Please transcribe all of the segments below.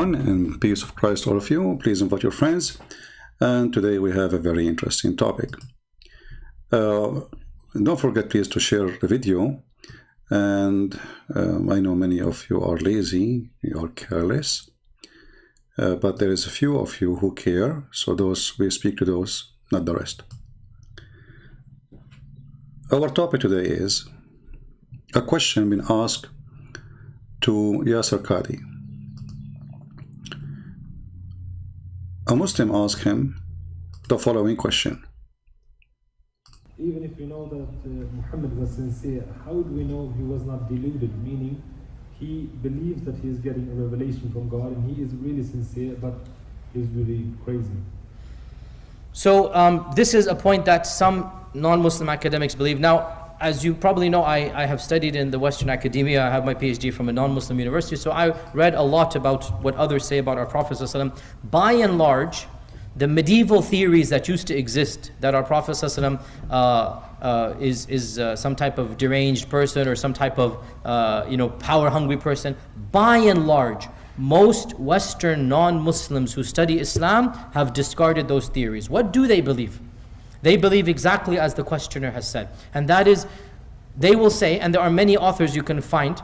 everyone, and peace of Christ all of you. Please invite your friends. And today we have a very interesting topic. Don't forget, please, to share the video. And I know many of you are lazy, you are careless, but there is a few of you who care. So those, we speak to those, not the rest. Our topic today is a question being asked to Yasser Qadi. A Muslim asked him the following question. Even if we know that Muhammad was sincere, how do we know he was not deluded? Meaning, he believes that he is getting a revelation from God and he is really sincere, but he's really crazy. So this is a point that some non-Muslim academics believe. Now, as you probably know, I have studied in the Western academia. I have my PhD from a non-Muslim university, so I read a lot about what others say about our Prophet ﷺ. By and large, the medieval theories that used to exist, that our Prophet ﷺ is some type of deranged person or some type of power-hungry person, by and large, most Western non-Muslims who study Islam have discarded those theories. What do they believe? They believe exactly as the questioner has said. And that is, they will say, and there are many authors you can find,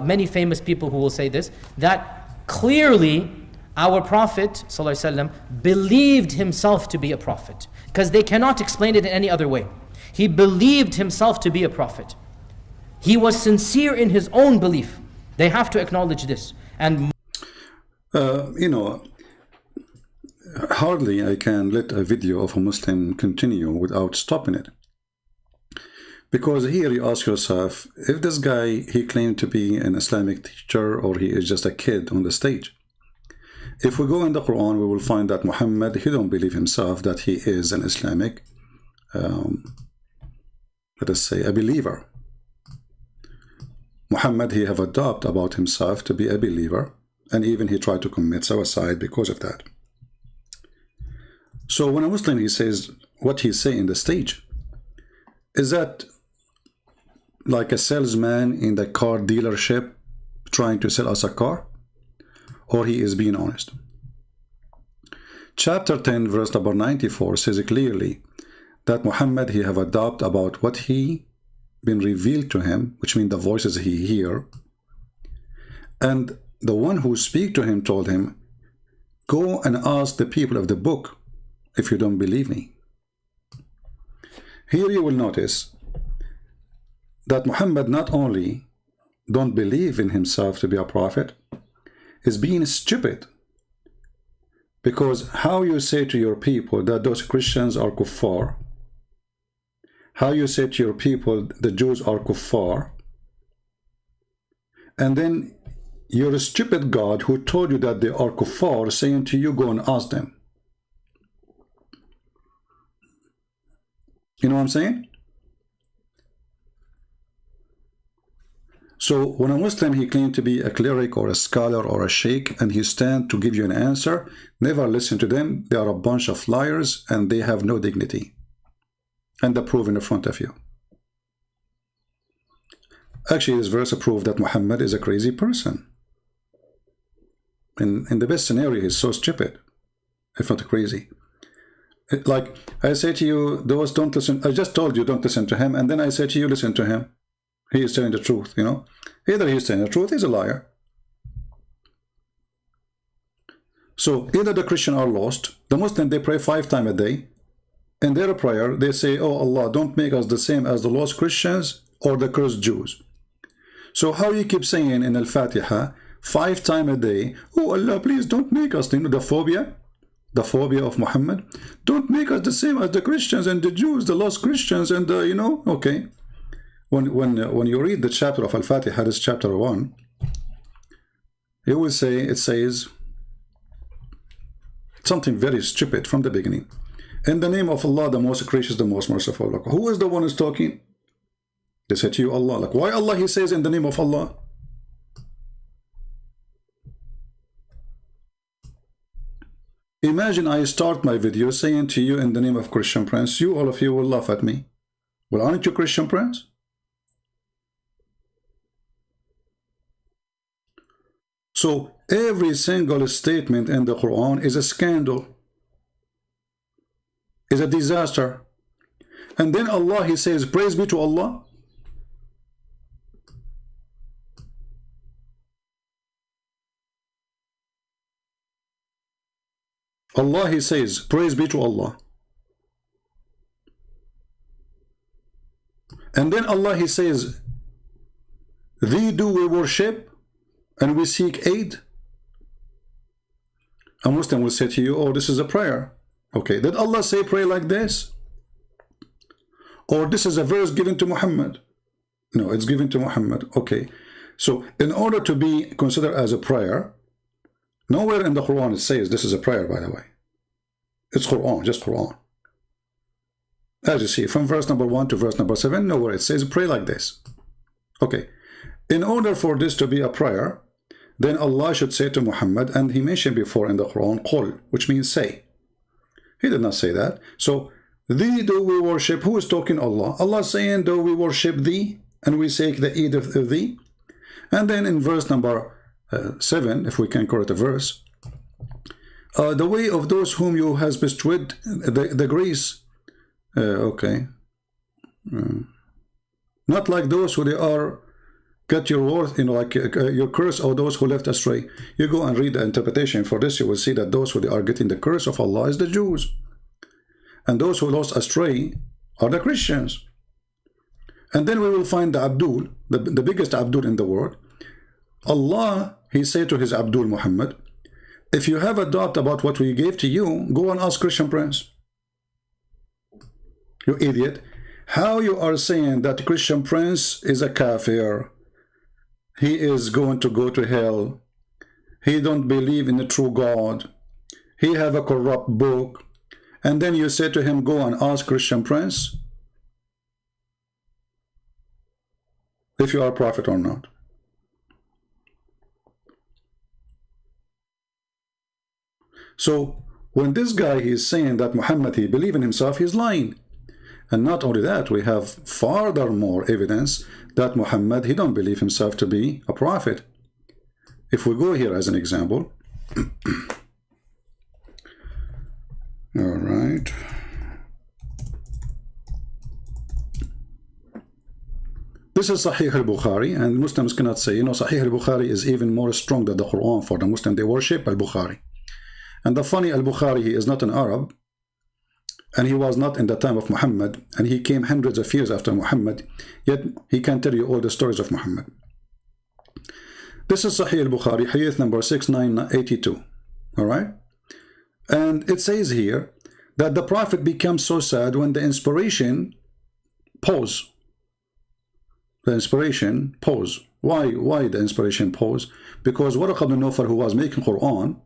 many famous people who will say this, that clearly our Prophet ﷺ believed himself to be a prophet. Because they cannot explain it in any other way. He believed himself to be a prophet. He was sincere in his own belief. They have to acknowledge this. And hardly I can let a video of a Muslim continue without stopping it. Because here you ask yourself, if this guy, he claimed to be an Islamic teacher or he is just a kid on the stage. If we go in the Quran, we will find that Muhammad, he don't believe himself that he is an Islamic, let us say, a believer. Muhammad, he have a doubt about himself to be a believer, and even he tried to commit suicide because of that. So when a Muslim, he says what he say in the stage, is that like a salesman in the car dealership trying to sell us a car? Or he is being honest? Chapter 10, verse number 94 says clearly that Muhammad, he have a doubt about what he been revealed to him, which means the voices he hear. And the one who speak to him told him, go and ask the people of the book if you don't believe me. Here you will notice that Muhammad not only don't believe in himself to be a prophet, is being stupid. Because how you say to your people that those Christians are kuffar, how you say to your people the Jews are kuffar, and then you're a stupid God who told you that they are kuffar saying to you, go and ask them. You know what I'm saying? So when a Muslim, he claimed to be a cleric or a scholar or a sheikh, and he stand to give you an answer, never listen to them. They are a bunch of liars and they have no dignity. And the proof in front of you. Actually, this verse proves that Muhammad is a crazy person. In the best scenario, he's so stupid, if not crazy. Like I say to you, those don't listen. I just told you don't listen to him, and then I say to you, listen to him. He is telling the truth, you know. Either he's telling the truth, he's a liar. So either the Christians are lost. The Muslim, they pray 5 times a day. In their prayer, they say, oh Allah, don't make us the same as the lost Christians or the cursed Jews. So how you keep saying in Al-Fatiha 5 times a day, oh Allah, please don't make us, you know, the phobia of Muhammad. Don't make us the same as the Christians and the Jews, the lost Christians, and the, you know, okay. When you read the chapter of Al-Fatiha, this chapter 1, you will say, it says something very stupid from the beginning. In the name of Allah, the most gracious, the most merciful. Like, who is the one who's talking? They say to you, Allah. Like, why Allah, he says in the name of Allah? Imagine I start my video saying to you in the name of Christian Prince, you, all of you will laugh at me. Well, aren't you Christian Prince? So every single statement in the Quran is a scandal, is a disaster. And then Allah, He says, praise be to Allah. Allah, He says, praise be to Allah. And then Allah, He says, thee do we worship and we seek aid. A Muslim will say to you, oh, this is a prayer. Okay, did Allah say pray like this? Or this is a verse given to Muhammad? No, it's given to Muhammad. Okay, so in order to be considered as a prayer, nowhere in the Quran it says this is a prayer, by the way. It's Quran, just Quran. As you see, from verse number 1 to verse number 7, nowhere it says pray like this. Okay, in order for this to be a prayer, then Allah should say to Muhammad, and He mentioned before in the Quran, Qul, which means say. He did not say that. So, thee do we worship. Who is talking? Allah. Allah saying, do we worship thee, and we seek the aid of thee. And then in verse number 7, if we can correct the verse, the way of those whom you has bestowed the grace. Okay. Not like those who they are get your worth, like your curse, or those who left astray. You go and read the interpretation for this, you will see that those who they are getting the curse of Allah is the Jews. And those who lost astray are the Christians. And then we will find the Abdul, the biggest Abdul in the world. Allah, He said to His Abdul Muhammad, if you have a doubt about what we gave to you, go and ask Christian Prince. You idiot. How you are saying that Christian Prince is a kafir? He is going to go to hell. He don't believe in the true God. He have a corrupt book. And then you say to him, go and ask Christian Prince if you are a prophet or not. So when this guy is saying that Muhammad, he believe in himself, he's lying. And not only that, we have further more evidence that Muhammad, he don't believe himself to be a prophet. If we go here as an example, all right. This is Sahih al-Bukhari, and Muslims cannot say, Sahih al-Bukhari is even more strong than the Quran for the Muslim. They worship al-Bukhari. And the funny, al-Bukhari, he is not an Arab, and he was not in the time of Muhammad, and he came hundreds of years after Muhammad, yet he can tell you all the stories of Muhammad. This is Sahih al-Bukhari, hadith number 6982. All right? And it says here that the Prophet becomes so sad when the inspiration pause. The inspiration pause. Why the inspiration pause? Because Waraq ibn Nawfal, who was making Quran,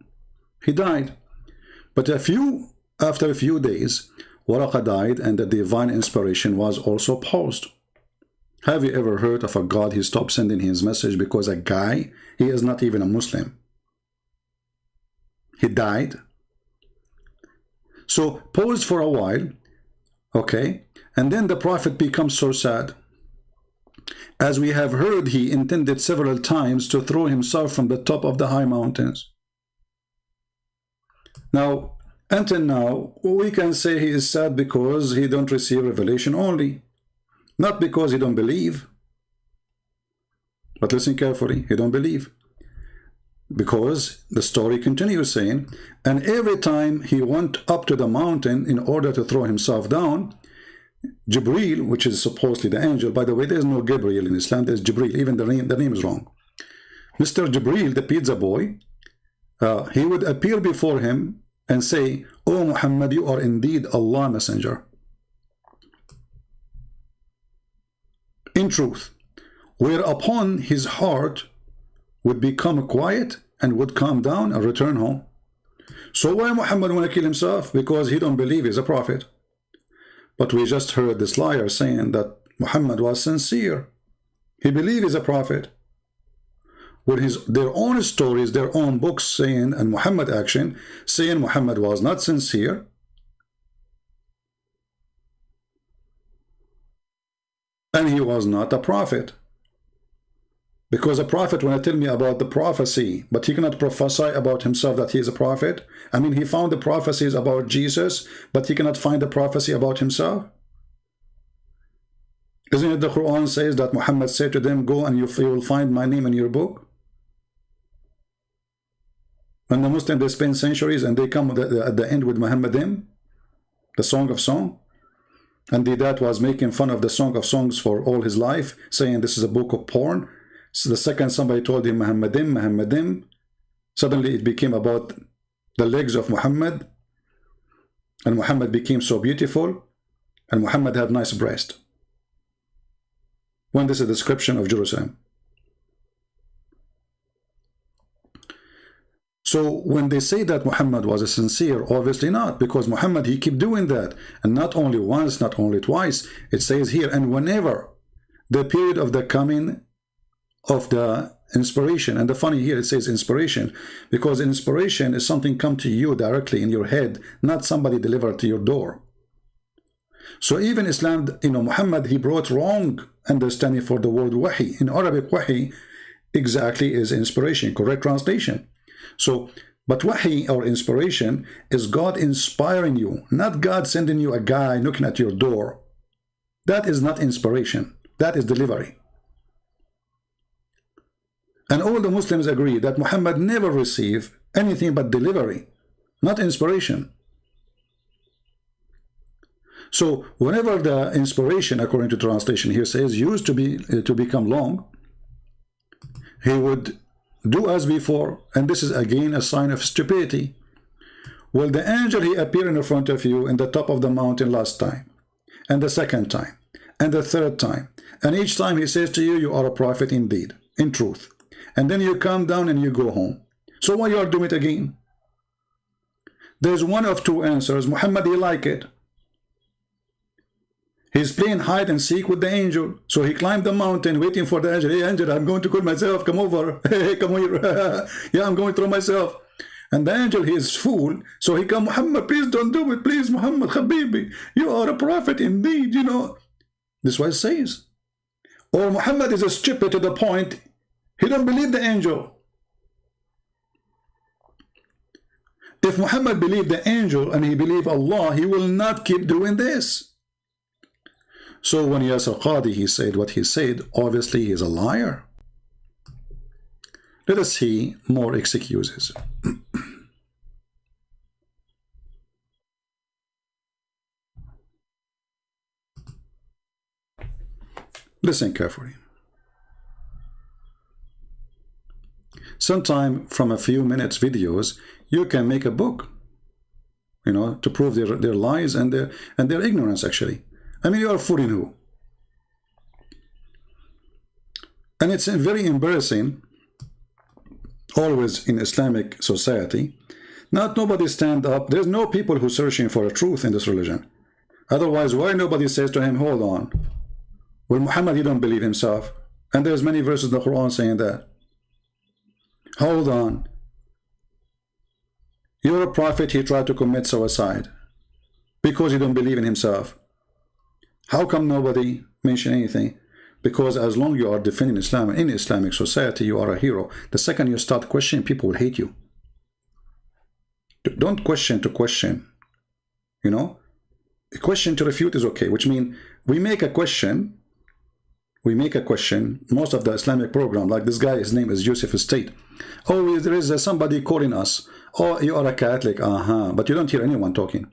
he died. But after a few days, Waraq died and the divine inspiration was also paused. Have you ever heard of a God, he stopped sending his message because a guy, he is not even a Muslim, he died? So paused for a while, okay, and then the Prophet becomes so sad. As we have heard, he intended several times to throw himself from the top of the high mountains. Now, until now, we can say he is sad because he don't receive revelation only, not because he don't believe. But listen carefully, he don't believe. Because the story continues saying, and every time he went up to the mountain in order to throw himself down, Jibreel, which is supposedly the angel, by the way, there is no Gabriel in Islam, there's Jibreel, even the name is wrong. Mr. Jibreel, the pizza boy, he would appear before him and say, "O Muhammad, you are indeed Allah messenger." In truth, whereupon his heart would become quiet and would calm down and return home. So why Muhammad want to kill himself? Because he don't believe he's a prophet. But we just heard this liar saying that Muhammad was sincere. He believed he's a prophet. With their own stories, their own books saying, and Muhammad action, saying Muhammad was not sincere. And he was not a prophet. Because a prophet want to tell me about the prophecy, but he cannot prophesy about himself that he is a prophet. I mean, he found the prophecies about Jesus, but he cannot find the prophecy about himself. Isn't it the Quran says that Muhammad said to them, go and you will find my name in your book? When the Muslims, they spend centuries and they come at the end with Muhammadim, the Song of Song. And that was making fun of the Song of Songs for all his life, saying this is a book of porn. So the second somebody told him Muhammadim, Muhammadim, suddenly it became about the legs of Muhammad. And Muhammad became so beautiful. And Muhammad had nice breast. When this is a description of Jerusalem. So when they say that Muhammad was a sincere, obviously not, because Muhammad, he kept doing that. And not only once, not only twice, it says here, and whenever the period of the coming of the inspiration, and the funny here, it says inspiration, because inspiration is something come to you directly in your head, not somebody delivered to your door. So even Islam, Muhammad, he brought wrong understanding for the word wahi. In Arabic, wahi exactly is inspiration, correct translation. So, but wahi or inspiration is God inspiring you, not God sending you a guy knocking at your door. That is not inspiration. That is delivery. And all the Muslims agree that Muhammad never received anything but delivery, not inspiration. So whenever the inspiration, according to translation here says, used to become long, he would do as before, and this is again a sign of stupidity. Well, the angel, he appeared in front of you in the top of the mountain last time, and the second time, and the third time, and each time he says to you, you are a prophet indeed, in truth. And then you come down and you go home. So why you are doing it again? There's one of two answers. Muhammad, he like it. He's playing hide and seek with the angel. So he climbed the mountain waiting for the angel. Hey, angel, I'm going to kill myself. Come over. Hey, come here. Yeah, I'm going to throw myself. And the angel, he is fool. So he come, Muhammad, please don't do it. Please, Muhammad, Habibi. You are a prophet indeed, This is what it says. Or Muhammad is a stupid to the point, he don't believe the angel. If Muhammad believed the angel and he believed Allah, he will not keep doing this. So when Yasir Qadi, he said what he said, obviously he is a liar. Let us see more excuses. Listen carefully. Sometime from a few minutes videos, you can make a book, to prove their lies and their ignorance, actually. I mean, you are fooling who? And it's very embarrassing, always in Islamic society, nobody stand up. There's no people who searching for a truth in this religion. Otherwise, why nobody says to him, hold on. Well, Muhammad, he don't believe himself. And there's many verses in the Quran saying that. Hold on. You're a prophet, he tried to commit suicide because he don't believe in himself. How come nobody mention anything? Because as long as you are defending Islam in Islamic society, you are a hero. The second you start questioning, people will hate you. Don't question to question. A question to refute is okay, which means we make a question. Most of the Islamic program, like this guy, his name is Yusuf State. Oh, there is somebody calling us. Oh, you are a Catholic. But you don't hear anyone talking.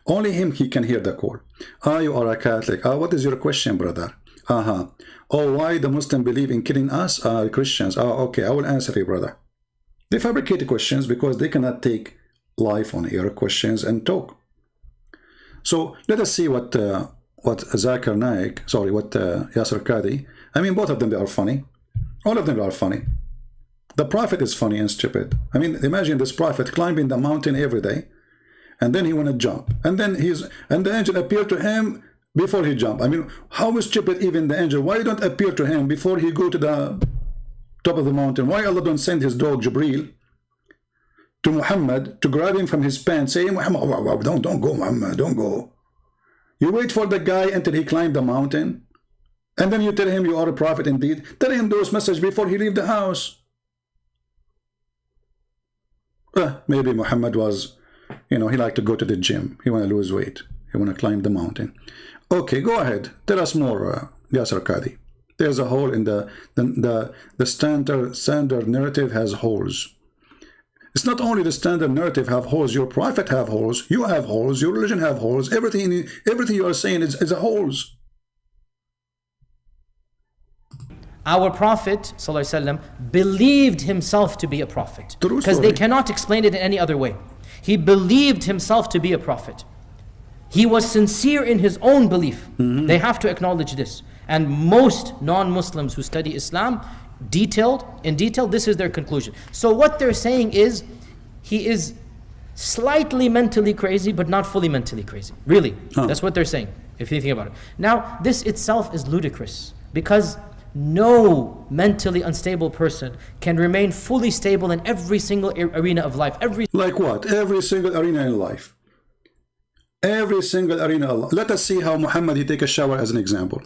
Only him, he can hear the call. You are a Catholic. What is your question, brother? Oh, why the Muslim believe in killing us? Christians. Okay, I will answer you, brother. They fabricate questions because they cannot take live on air questions and talk. So let us see what Zakir Naik, what Yasir Qadi. I mean, both of them, they are funny. All of them are funny. The prophet is funny and stupid. I mean, imagine this prophet climbing the mountain every day, and then he want to jump, and then the angel appeared to him before he jumped. I mean, how is stupid even the angel? Why don't appear to him before he go to the top of the mountain? Why Allah don't send his dog Jibreel to Muhammad to grab him from his pants, say, Muhammad, don't go, Muhammad, don't go. You wait for the guy until he climbed the mountain, And then you tell him you are a prophet indeed. Tell him those messages before he leave the house. Maybe Muhammad was, he liked to go to the gym. He want to lose weight. He want to climb the mountain. Okay, go ahead. Tell us more, Yasser Qadi. There's a hole in the standard narrative has holes. It's not only the standard narrative have holes. Your prophet have holes. You have holes. Your religion have holes. Everything you are saying is a holes. Our Prophet ﷺ believed himself to be a prophet. Because they cannot explain it in any other way. He believed himself to be a prophet. He was sincere in his own belief. They have to acknowledge this. And most non-Muslims who study Islam, in detail, this is their conclusion. So what they're saying is, he is slightly mentally crazy, but not fully mentally crazy. Really, that's what they're saying, if you think about it. Now, this itself is ludicrous, because no mentally unstable person can remain fully stable in every single arena of life. Like what? Every single arena in life. Every single arena of life. Let us see how Muhammad, he take a shower as an example.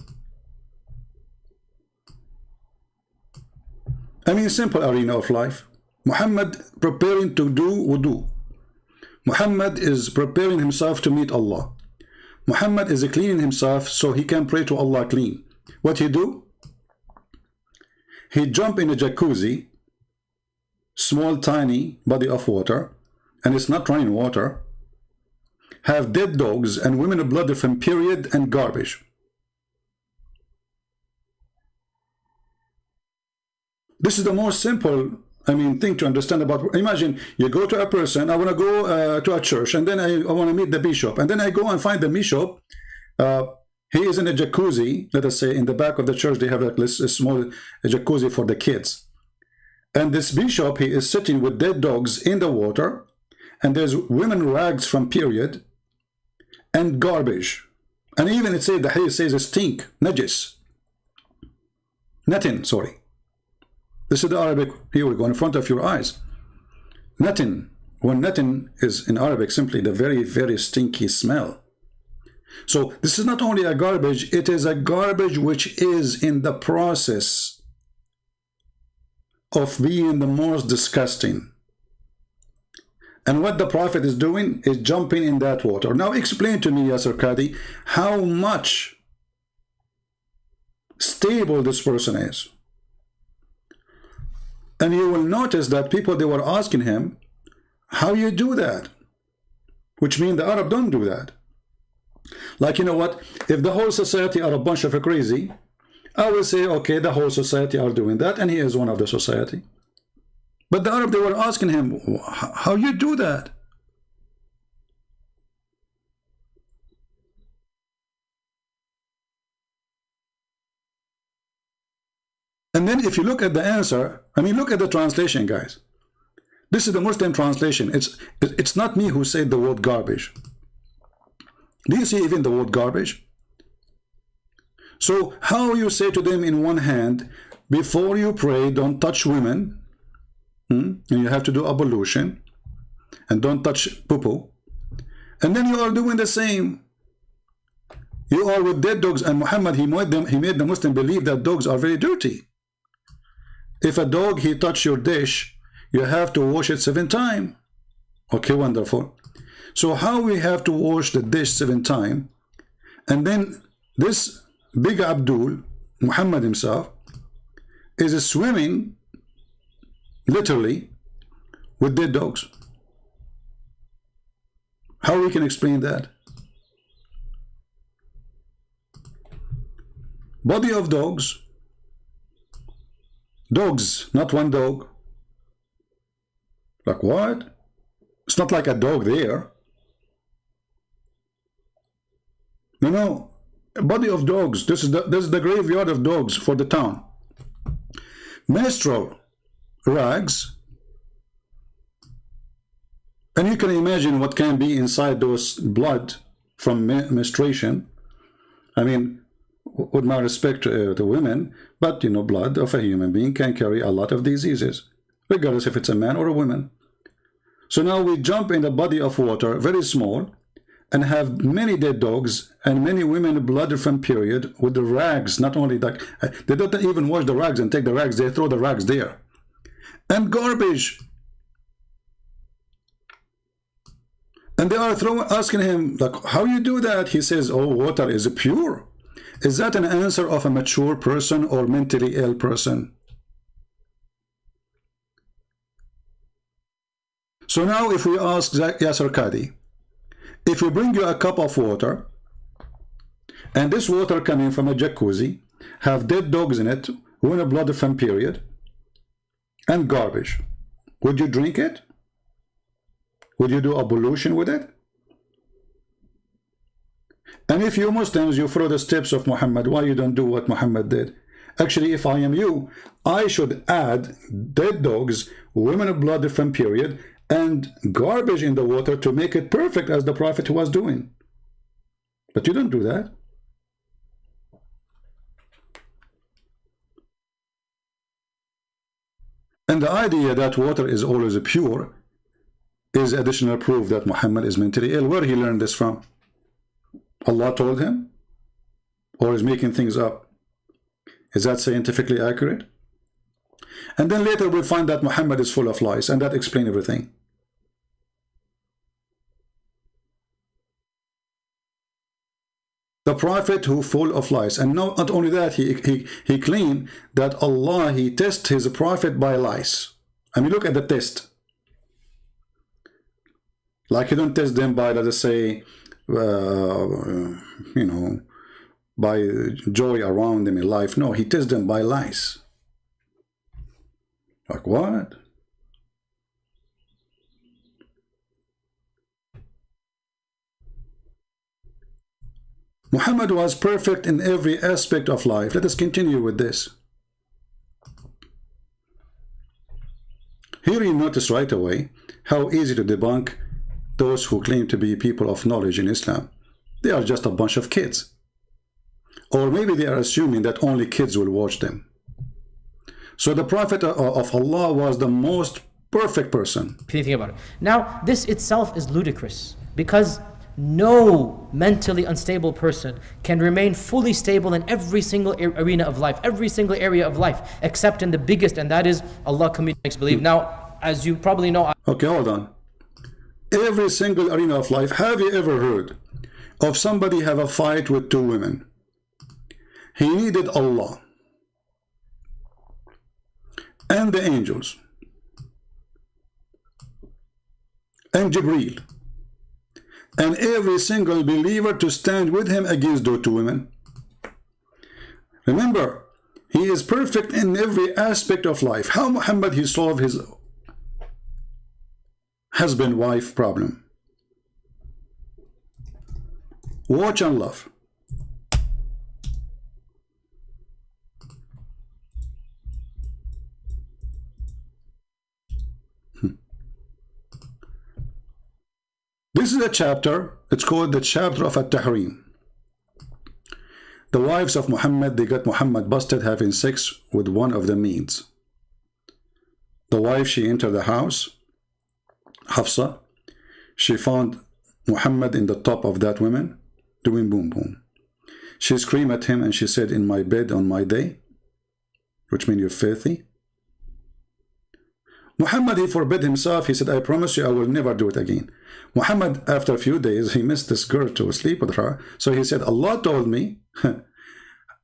Simple arena of life. Muhammad preparing to do wudu. Muhammad is preparing himself to meet Allah. Muhammad is cleaning himself so he can pray to Allah clean. What he do? He jump in a jacuzzi, small tiny body of water, and it's not running water, have dead dogs and women blood from period and garbage. This is the most simple, thing to understand about. Imagine you go to a person, I want to go to a church, and then I want to meet the bishop, and then I go and find the bishop. He is in a jacuzzi, let us say in the back of the church, they have like a small jacuzzi for the kids. And this bishop, he is sitting with dead dogs in the water, and there's women rags from period, and garbage. And even it says, the hadith says stink, najis. Natin, sorry. This is the Arabic, here we go, in front of your eyes. Natin, when natin is in Arabic simply the very, very stinky smell. So this is not only a garbage, it is a garbage which is in the process of being the most disgusting. And what the Prophet is doing is jumping in that water. Now explain to me, Yasser Qadi, how much stable this person is. And you will notice that people, they were asking him, how you do that? Which means the Arab don't do that. Like, you know what? If the whole society are a bunch of crazy, I will say, okay, the whole society are doing that, and he is one of the society. But the Arab, they were asking him, how you do that? And then if you look at the answer, look at the translation, guys. This is the Muslim translation. It's not me who said the word garbage. Do you see even the word garbage? So how you say to them in one hand, before you pray, don't touch women, and you have to do ablution, and don't touch poo-poo, and then you are doing the same. You are with dead dogs, and Muhammad, he made the Muslim believe that dogs are very dirty. If a dog, he touch your dish, you have to wash it 7 times. Okay, wonderful. So how we have to wash the dish 7 times, and then this big Abdul, Muhammad himself, is swimming, literally, with dead dogs. How we can explain that? Body of dogs, not one dog. Like what? It's not like a dog there. No, a body of dogs. This is the graveyard of dogs for the town. Menstrual rags, and you can imagine what can be inside those blood from menstruation. With my respect to women, but blood of a human being can carry a lot of diseases, regardless if it's a man or a woman. So now we jump in a body of water, very small, and have many dead dogs and many women blood from period with the rags, not only that, they don't even wash the rags and take the rags, they throw the rags there. And garbage. And they are asking him, like, how you do that? He says, oh, water is pure. Is that an answer of a mature person or mentally ill person? So now if we ask Yasser Qadi, if we bring you a cup of water, and this water coming from a jacuzzi, have dead dogs in it, who a blood from period, and garbage, would you drink it? Would you do ablution with it? And if you Muslims, you follow the steps of Muhammad, why you don't do what Muhammad did? Actually, if I am you, I should add dead dogs, women of blood from period, and garbage in the water to make it perfect as the Prophet was doing. But you don't do that. And the idea that water is always pure is additional proof that Muhammad is mentally ill. Where he learned this from? Allah told him? Or is making things up? Is that scientifically accurate? And then later we'll find that Muhammad is full of lies, and that explains everything. The Prophet who full of lies. And not only that, he claimed that Allah, he tests his Prophet by lies. I mean, look at the test. Like he don't test them by, let us say, you know, by joy around them in life. No, he tests them by lies. Like what? Muhammad was perfect in every aspect of life. Let us continue with this. Here you notice right away how easy to debunk those who claim to be people of knowledge in Islam. They are just a bunch of kids. Or maybe they are assuming that only kids will watch them. So the Prophet of Allah was the most perfect person. If you think about it. Now, this itself is ludicrous, because no mentally unstable person can remain fully stable in every single arena of life, every single area of life, except in the biggest, and that is Allah makes believe. Now, as you probably know... Okay, hold on. Every single arena of life. Have you ever heard of somebody have a fight with two women? He needed Allah and the angels and Jibreel and every single believer to stand with him against those two women. Remember, he is perfect in every aspect of life. How Muhammad he solved his husband-wife problem? Watch and love. This is a chapter, it's called the chapter of At-Tahrim. The wives of Muhammad, they got Muhammad busted having sex with one of the maids. The wife, she entered the house, Hafsa, she found Muhammad in the top of that woman, doing boom boom. She screamed at him and she said, in my bed on my day, which means you're filthy. Muhammad, he forbid himself. He said, I promise you I will never do it again. Muhammad, after a few days, he missed this girl to sleep with her. So he said, Allah told me,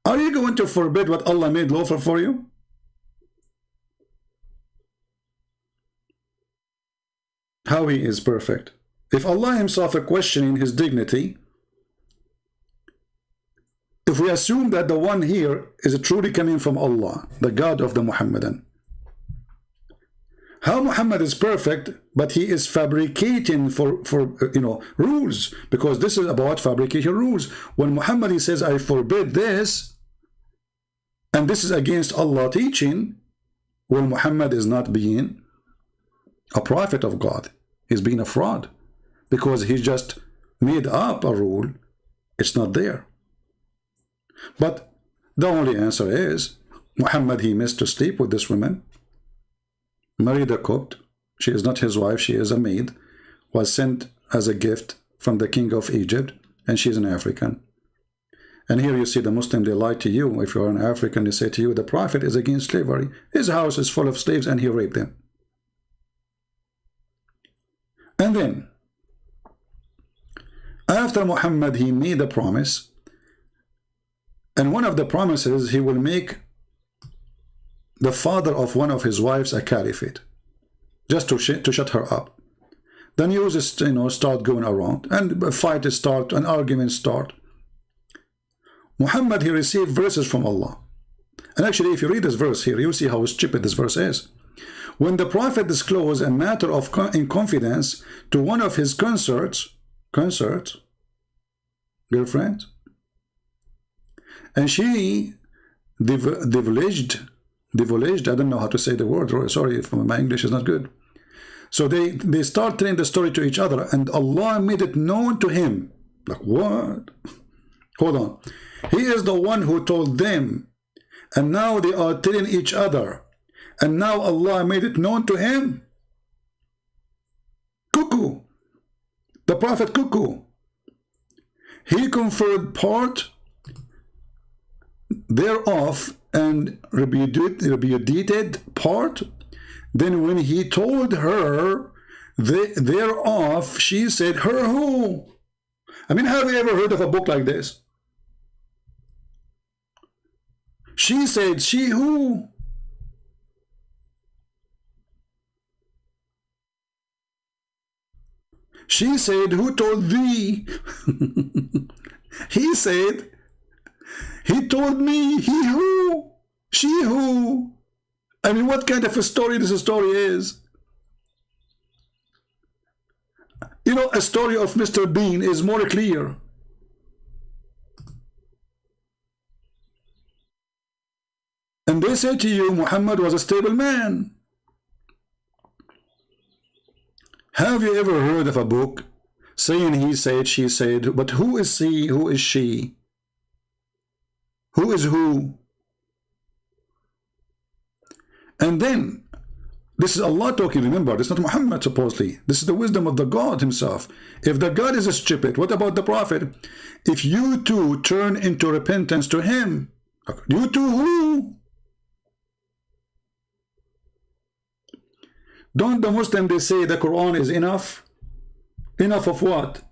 are you going to forbid what Allah made lawful for you? How he is perfect. If Allah himself is questioning his dignity, if we assume that the one here is truly coming from Allah, the God of the Muhammadan, how Muhammad is perfect, but he is fabricating for rules, because this is about fabrication rules. When Muhammad he says, I forbid this, and this is against Allah teaching, well, Muhammad is not being a prophet of God. He's being a fraud, because he just made up a rule. It's not there. But the only answer is, Muhammad, he missed to sleep with this woman, married a cook. She is not his wife, she is a maid, was sent as a gift from the king of Egypt, and she's an African. And here you see the Muslim, they lie to you. If you're an African, they say to you, the Prophet is against slavery. His house is full of slaves and he raped them. And then, after Muhammad, he made a promise. And one of the promises, he will make the father of one of his wives a caliphate. Just to shut her up. The news is, start going around. And a fight start, an argument start. Muhammad, he received verses from Allah. And actually, if you read this verse here, you'll see how stupid this verse is. When the Prophet disclosed a matter of in confidence to one of his girlfriends, and she divulged, I don't know how to say the word, sorry if my English is not good. So they start telling the story to each other, and Allah made it known to him. Like, what? Hold on. He is the one who told them, and now they are telling each other, and now Allah made it known to him. Cuckoo. The Prophet cuckoo. He conferred part thereof and repudiated part. Then when he told her thereof, she said, her who? I mean, have you ever heard of a book like this? She said, she who? She said, who told thee? He said, he told me. He who? She who? I mean, what kind of a story this story is? You know, a story of Mr. Bean is more clear. And they say to you, Muhammad was a stable man. Have you ever heard of a book saying he said, she said, but who is he, who is she? Who is who? And then, this is Allah talking, remember, this is not Muhammad supposedly. This is the wisdom of the God himself. If the God is stupid, what about the Prophet? If you two turn into repentance to him, you two who? Don't the Muslims, they say the Quran is enough? Enough of what?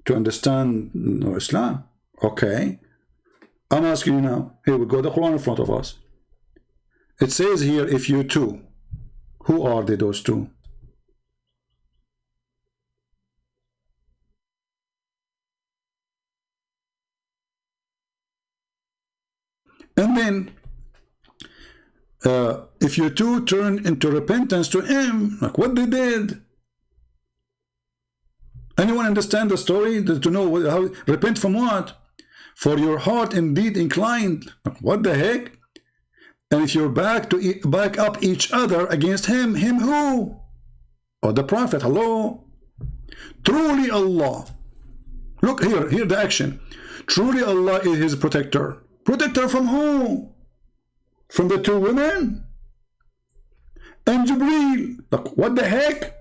To understand Islam? Okay. I'm asking you now. Here we go, the Quran in front of us. It says here, if you two. Who are they, those two? And then, if you two turn into repentance to him, like what they did. Anyone understand the story? To know how, repent from what? For your heart indeed inclined. What the heck? And if you're back up each other against him who? Or the Prophet, hello? Truly Allah. Look here the action. Truly Allah is his protector. Protector from who? From the two women? And Jibreel. Look, what the heck?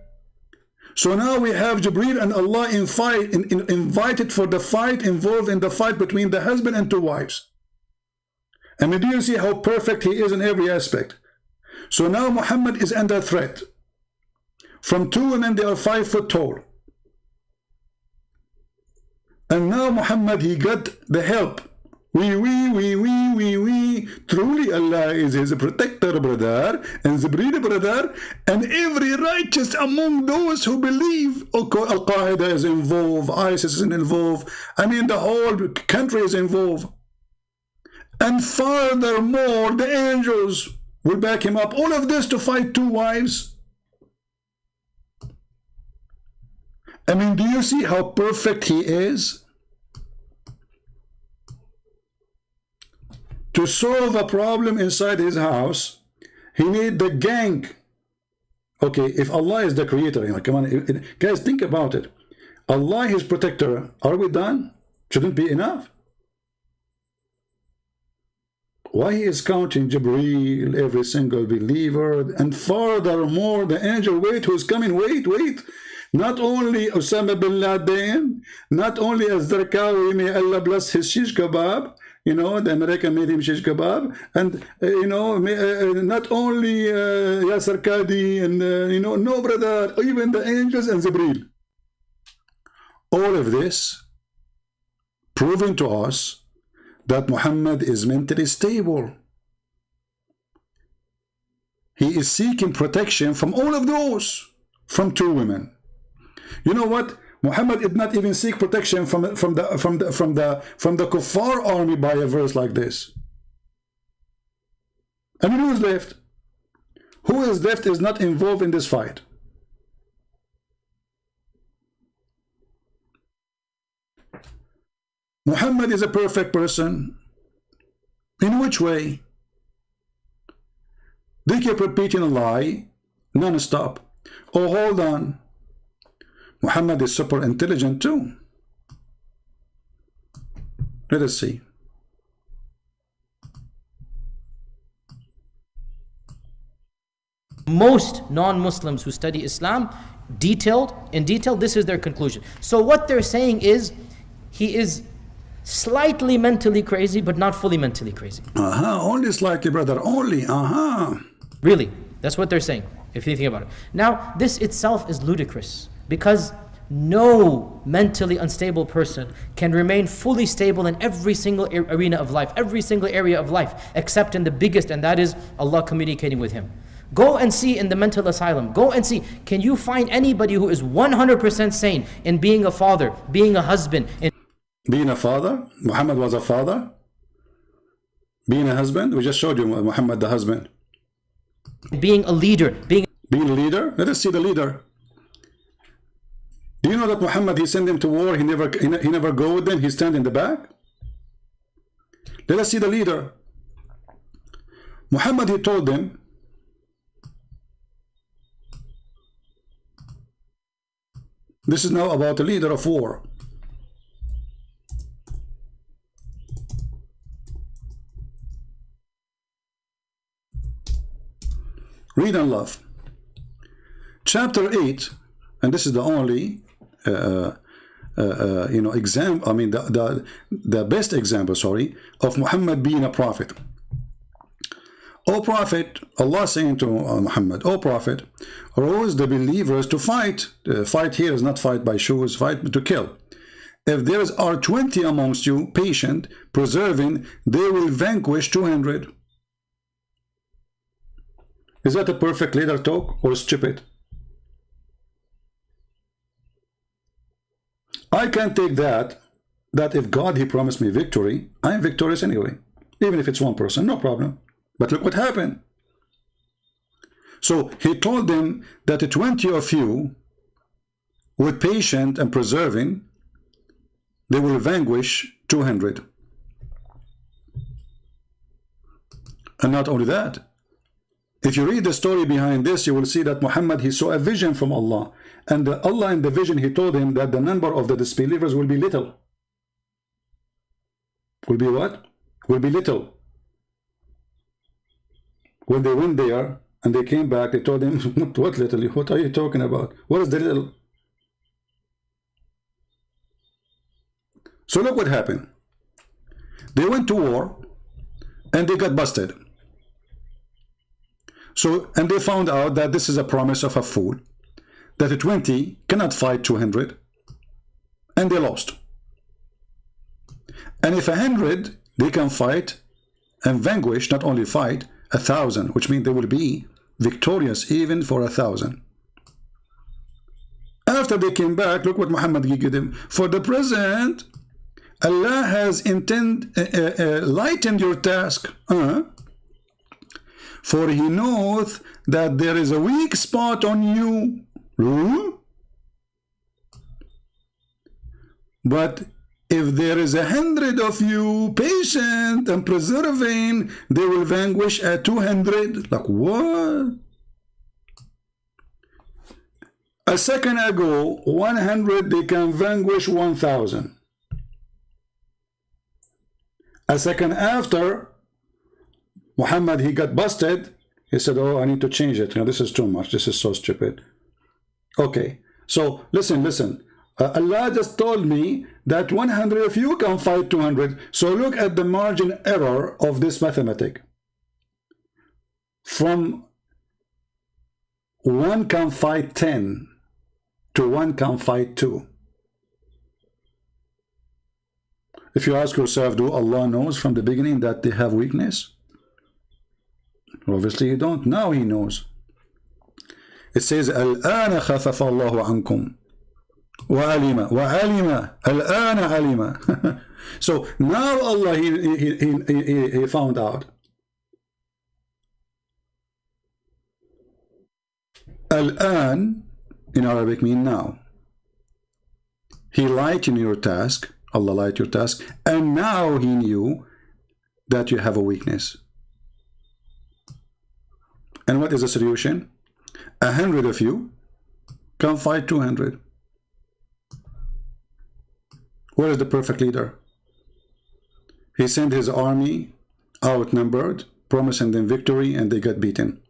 So now we have Jibreel and Allah invited for the fight, involved in the fight between the husband and two wives. I mean, do you see how perfect he is in every aspect? So now Muhammad is under threat. From two women, they are 5 foot tall. And now Muhammad, he got the help. Truly Allah is his protector, brother, and Jibreel, brother, and every righteous among those who believe. Al-Qaeda is involved, ISIS is involved. I mean, the whole country is involved. And furthermore, the angels will back him up. All of this to fight two wives. I mean, do you see how perfect he is? To solve a problem inside his house, he need the gang. Okay, if Allah is the creator, come on, guys, think about it. Allah is protector. Are we done? Shouldn't be enough? Why he is counting Jibreel, every single believer, and furthermore, the angel, wait, who's coming? Wait. Not only Osama bin Laden, not as Zarqawi, may Allah bless his shish kebab, you know, the American made him shish kebab, and you know, not only Yasser Qadi, and you know, no brother, even the angels and Jibreel. All of this proving to us that Muhammad is mentally stable. He is seeking protection from all of those, from two women. You know what? Muhammad did not even seek protection from the kuffar army by a verse like this. I mean, who is left? Who is left is not involved in this fight. Muhammad is a perfect person. In which way? They keep repeating a lie non-stop. Oh, hold on. Muhammad is super intelligent too. Let us see. Most non-Muslims who study Islam, in detail, this is their conclusion. So what they're saying is, he is slightly mentally crazy, but not fully mentally crazy. Only slightly, brother, only, Really, that's what they're saying, if you think about it. Now, this itself is ludicrous, because no mentally unstable person can remain fully stable in every single arena of life, every single area of life, except in the biggest, and that is Allah communicating with him. Go and see in the mental asylum, go and see, can you find anybody who is 100% sane in being a father, being a husband, in being a father? Muhammad was a father. Being a husband? We just showed you Muhammad the husband. being a leader, being a leader? Let us see the leader. Do you know that Muhammad, he sent him to war, he never go with them, he stand in the back? Let us see the leader. Muhammad, he told them, this is now about the leader of war. Read and love. Chapter 8, and this is the only you know, example, I mean the best example, sorry, of Muhammad being a prophet. O Prophet, Allah saying to Muhammad, O Prophet, rouse the believers to fight. Fight here is not fight by shoes, fight to kill. If there are 20 amongst you patient, preserving, they will vanquish 200. Is that a perfect leader talk or stupid? I can take that if God, he promised me victory, I am victorious anyway. Even if it's one person, no problem. But look what happened. So he told them that the 20 of you, with patient and persevering, they will vanquish 200. And not only that, if you read the story behind this, you will see that Muhammad, he saw a vision from Allah. And Allah in the vision, he told him that the number of the disbelievers will be little. Will be what? Will be little. When they went there and they came back, they told him, what little? What are you talking about? What is the little? So look what happened. They went to war and they got busted. So, and they found out that this is a promise of a fool, that the 20 cannot fight 200, and they lost. And if 100, they can fight and vanquish, not only fight, 1,000, which means they will be victorious even for 1,000. After they came back, look what Muhammad gave them. For the present, Allah has lightened your task. For he knoweth that there is a weak spot on you. But if there is 100 of you patient and persevering, they will vanquish 200. Like what? A second ago, 100 they can vanquish 1,000. A second after, Muhammad, he got busted. He said, oh, I need to change it. You know, this is too much. This is so stupid. Okay. So listen. Allah just told me that 100 of you can fight 200. So look at the margin error of this mathematic. From 1 can fight 10 to 1 can fight 2. If you ask yourself, do Allah knows from the beginning that they have weakness? Obviously you don't. Now He knows. It says, الآن خفف الله عنكم وعلم الآن علم. So now Allah he found out. الآن in Arabic mean now. He lightened your task. Allah lightened your task, and now He knew that you have a weakness. And what is the solution? 100 of you can fight 200. Where is the perfect leader? He sent his army outnumbered, promising them victory, and they got beaten.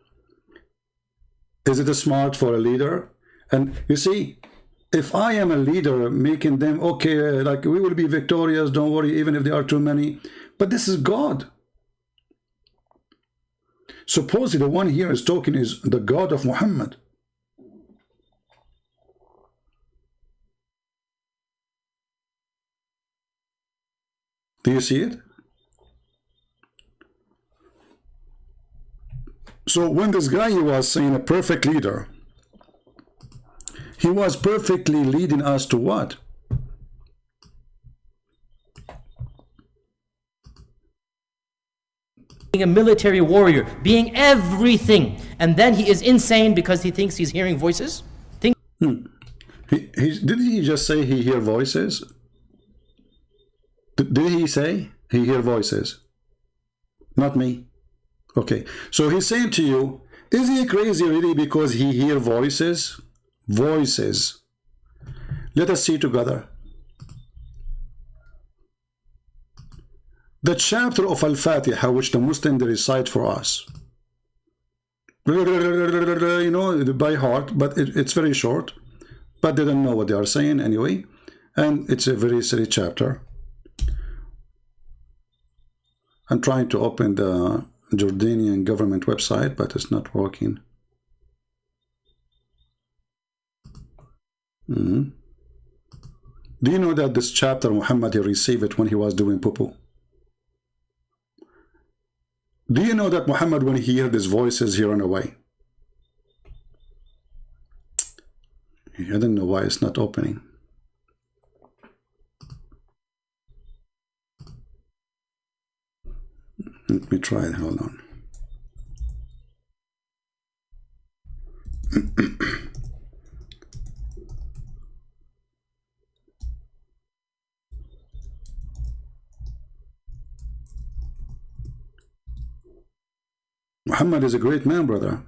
Is it smart for a leader? And you see, if I am a leader making them, okay, like we will be victorious, don't worry, even if there are too many. But this is God. Supposedly the one here is talking is the God of Muhammad. Do you see it? So when this guy he was saying a perfect leader, he was perfectly leading us to what? Being a military warrior, being everything, and then he is insane because he thinks he's hearing voices. Did he just say he hear voices? Did he say he hear voices? Not me. Okay, so he's saying to you, is he crazy really because he hear voices? Voices. Let us see together. The chapter of Al-Fatiha which the Muslim they recite for us. You know, by heart, but it's very short. But they don't know what they are saying anyway. And it's a very silly chapter. I'm trying to open the Jordanian government website, but it's not working. Do you know that this chapter Muhammad he received it when he was doing poo-poo? Do you know that Muhammad when he heard his voices he ran away? I don't know why it's not opening. Let me try it. Hold on. Muhammad is a great man, brother.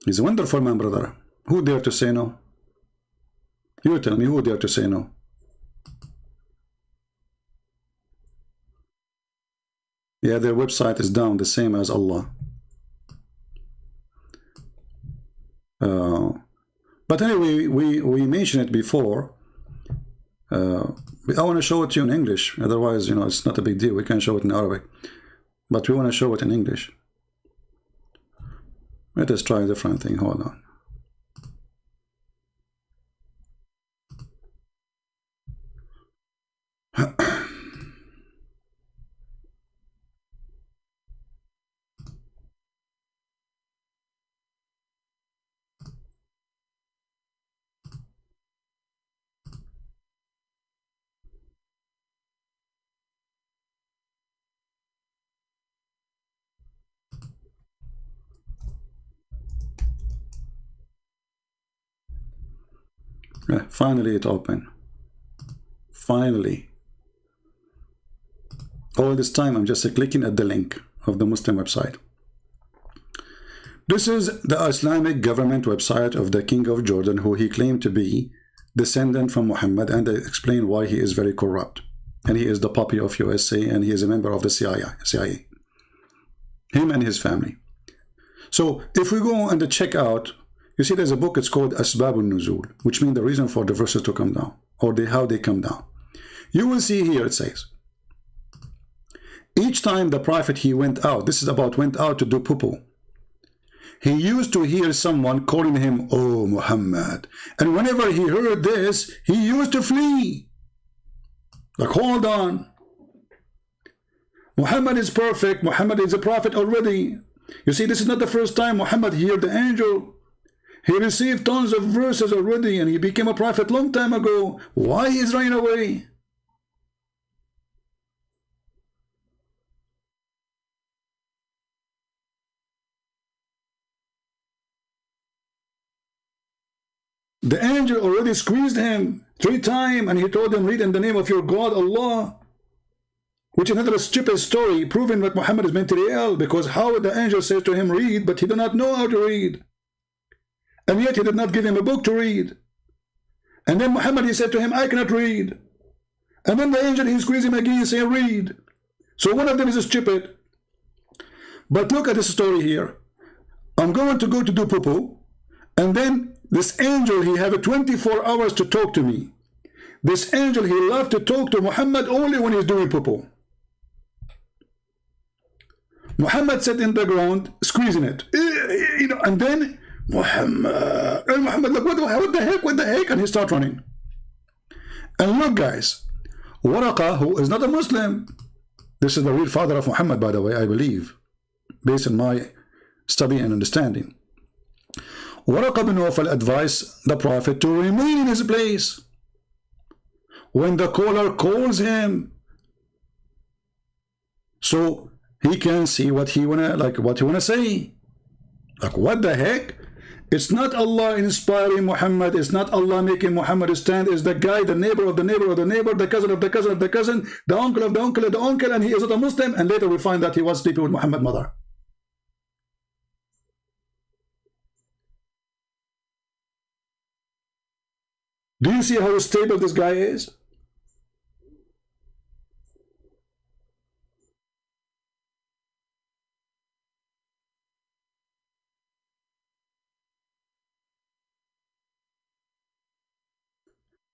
He's a wonderful man, brother. Who dare to say no? You tell me, who dare to say no? Yeah, their website is down, the same as Allah. But anyway, we mentioned it before. I want to show it to you in English. Otherwise, you know, it's not a big deal. We can show it in Arabic. But we want to show it in English. Let us try a different thing. Hold on. Finally it opened. Finally. All this time I'm just clicking at the link of the Muslim website. This is the Islamic government website of the King of Jordan, who he claimed to be descendant from Muhammad, and they explain why he is very corrupt. And he is the puppy of USA, and he is a member of the CIA. Him and his family. So if we go and check out You see, there's a book, it's called Asbab al-Nuzul, which means the reason for the verses to come down, or how they come down. You will see here, it says, each time the Prophet, he went out, this is about went out to do poo-poo, he used to hear someone calling him, "Oh Muhammad." And whenever he heard this, he used to flee. Like, hold on. Muhammad is perfect. Muhammad is a prophet already. You see, this is not the first time Muhammad heard the angel. He received tons of verses already, and he became a prophet long time ago. Why he's running away? The angel already squeezed him 3 times, and he told him, read in the name of your God, Allah. Which is another stupid story, proving that Muhammad is mentally ill, because how the angel says to him, read, but he did not know how to read. And yet he did not give him a book to read. And then Muhammad, he said to him, I cannot read. And then the angel, he squeezed him again, saying, read. So one of them is stupid. But look at this story here. I'm going to go to do poo-poo, and then this angel, he have 24 hours to talk to me. This angel, he loved to talk to Muhammad only when he's doing poo-poo. Muhammad sat in the ground, squeezing it, you know, and then Muhammad, look, what the heck, and he start running. And look, guys, Waraqa, who is not a Muslim, this is the real father of Muhammad, by the way, I believe, based on my study and understanding. Waraqa bin Nawfal advised the Prophet to remain in his place when the caller calls him, so he can see what he wanna say. Like, what the heck? It's not Allah inspiring Muhammad, it's not Allah making Muhammad stand, it's the guy, the neighbor of the neighbor of the neighbor, the cousin of the cousin of the cousin, the uncle of the uncle of the uncle, and he is not a Muslim, and later we find that he was sleeping with Muhammad's mother. Do you see how stable this guy is?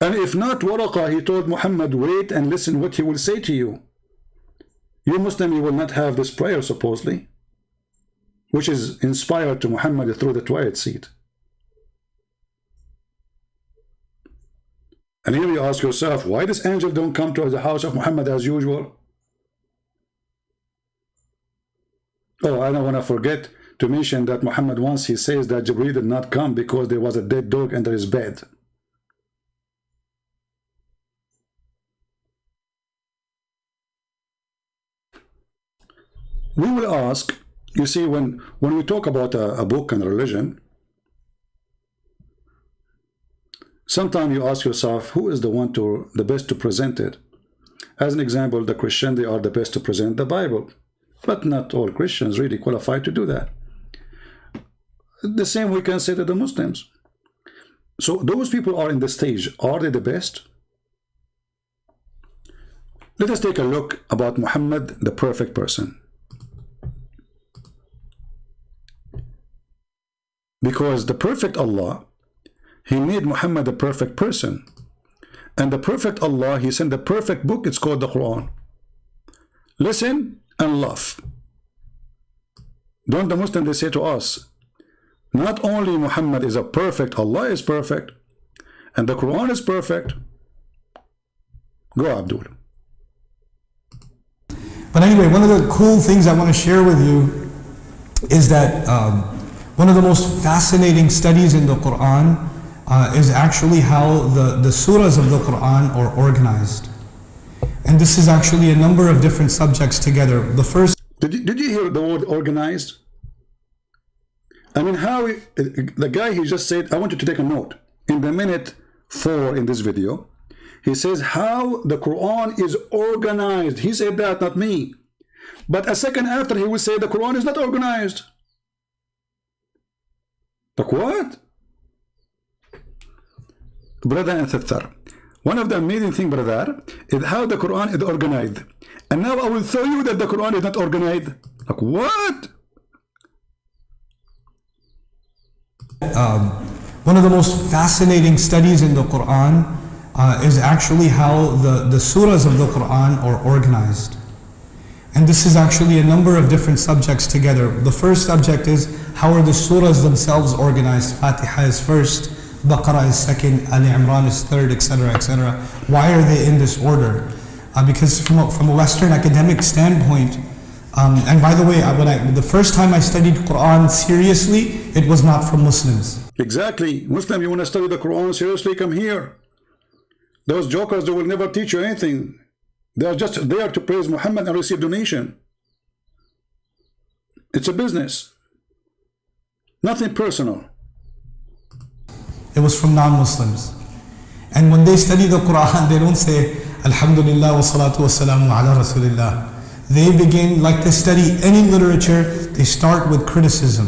And if not Waraqa, he told Muhammad, wait and listen what he will say to you. You Muslim, you will not have this prayer supposedly, which is inspired to Muhammad through the twilight seat. And here you ask yourself, why this angel don't come to the house of Muhammad as usual? Oh, I don't want to forget to mention that Muhammad once, he says that Jibreel did not come because there was a dead dog under his bed. We will ask, you see, when we talk about a book and religion, sometimes you ask yourself, who is the best to present it? As an example, the Christian, they are the best to present the Bible. But not all Christians really qualify to do that. The same we can say to the Muslims. So those people are in the stage. Are they the best? Let us take a look about Muhammad, the perfect person. Because the perfect Allah, he made Muhammad a perfect person. And the perfect Allah, he sent the perfect book, it's called the Quran. Listen and love. Don't the Muslims, they say to us, not only Muhammad is a perfect, Allah is perfect, and the Quran is perfect. Go, Abdul. But anyway, one of the cool things I want to share with you is that one of the most fascinating studies in the Quran is actually how the surahs of the Quran are organized. And this is actually a number of different subjects together. The first... Did you hear the word organized? I mean, how the guy, he just said, I want you to take a note. In the minute 4 in this video, he says how the Quran is organized. He said that, not me. But a second after, he will say the Quran is not organized. Like what? Brother and sister, one of the amazing things, brother, is how the Quran is organized. And now I will show you that the Quran is not organized. Like what? One of the most fascinating studies in the Quran is actually how the surahs of the Quran are organized. And this is actually a number of different subjects together. The first subject is how are the surahs themselves organized? Fatiha is first, Baqarah is second, Ali Imran is third, etc., etc. Why are they in this order? Because from a Western academic standpoint, and by the way, the first time I studied Quran seriously, it was not from Muslims. Exactly. Muslim, you want to study the Quran seriously, come here. Those jokers, they will never teach you anything. They are just there to praise Muhammad and receive donation. It's a business. Nothing personal. It was from non-Muslims. And when they study the Quran, they don't say, Alhamdulillah wa salatu wa salamu ala Rasulillah. They begin, like they study any literature, they start with criticism.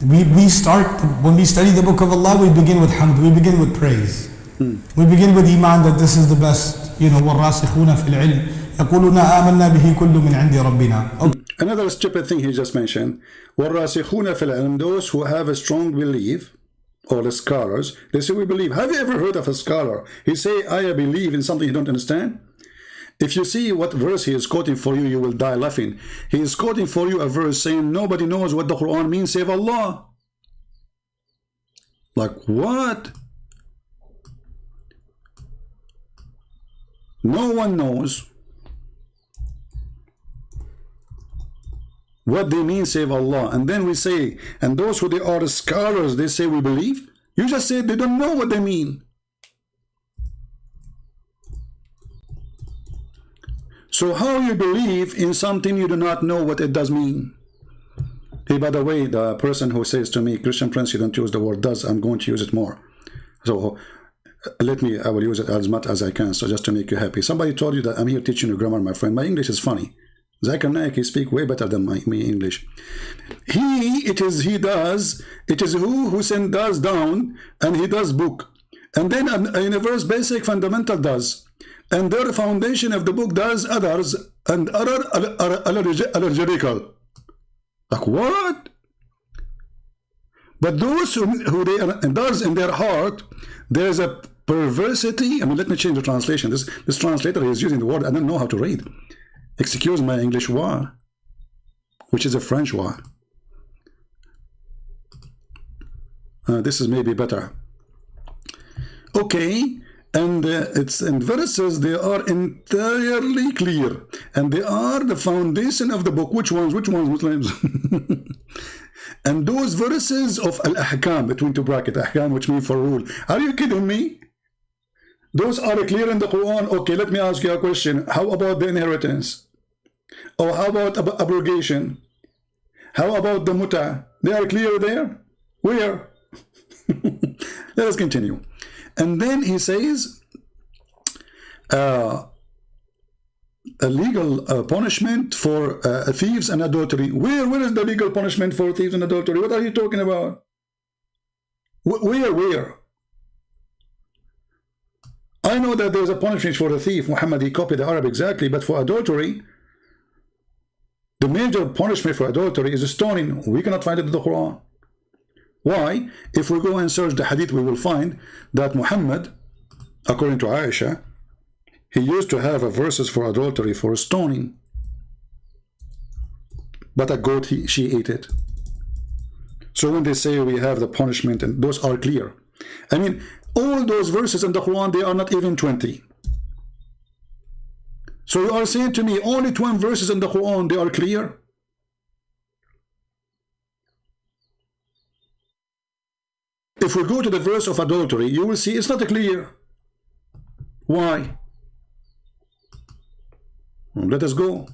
We start, when we study the book of Allah, we begin with hamd, we begin with praise. We begin with iman that this is the best. وَالرَّاسِخُونَ فِي الْعِلْمِ يَقُولُونَ آمَنَّا بِهِ كُلُّ مِنْ عِنْدِ رَبِّنَا. Another stupid thing he just mentioned. وَالرَّاسِخُونَ فِي الْعِلْمِ, those who have a strong belief, or the scholars, they say we believe. Have you ever heard of a scholar? He say, I believe in something you don't understand. If you see what verse he is quoting for you, you will die laughing. He is quoting for you a verse saying nobody knows what the Quran means save Allah. Like what? No one knows what they mean save Allah. And then we say, and those who they are scholars, they say we believe. You just said they don't know what they mean. So how you believe in something you do not know what it does mean? Hey, by the way, the person who says to me, Christian Prince, you don't use the word does, I'm going to use it more. So I will use it as much as I can, so just to make you happy. Somebody told you that I'm here teaching you grammar, my friend. My English is funny. Zakir Naik, he speak way better than me English. It is he does, it is who send does down, and he does book. And then a universe basic fundamental does. And their foundation of the book does others, and other allergical. Like what? But those who they does in their heart, there's a perversity. I mean, let me change the translation. This translator is using the word I don't know how to read. Excuse my English word, which is a French word. This is maybe better. Okay, and it's in verses, they are entirely clear, and they are the foundation of the book. Which ones, Muslims? And those verses of al-ahkam, between two brackets, ahkam, which mean for rule. Are you kidding me? Those are clear in the Quran. Okay, let me ask you a question. How about the inheritance? Or how about abrogation? How about the muta? They are clear there? Where? Let us continue. And then he says, a legal punishment for thieves and adultery. Where is the legal punishment for thieves and adultery? What are you talking about? Where? I know that there's a punishment for the thief. Muhammad, he copied the Arab exactly, but for adultery, the major punishment for adultery is stoning. We cannot find it in the Quran. Why? If we go and search the hadith, we will find that Muhammad, according to Aisha, he used to have verses for adultery, for stoning. But a goat, she ate it. So when they say we have the punishment, and those are clear. I mean, all those verses in the Quran, they are not even 20. So you are saying to me, only 20 verses in the Quran, they are clear? If we go to the verse of adultery, you will see it's not clear. Why? Let us go.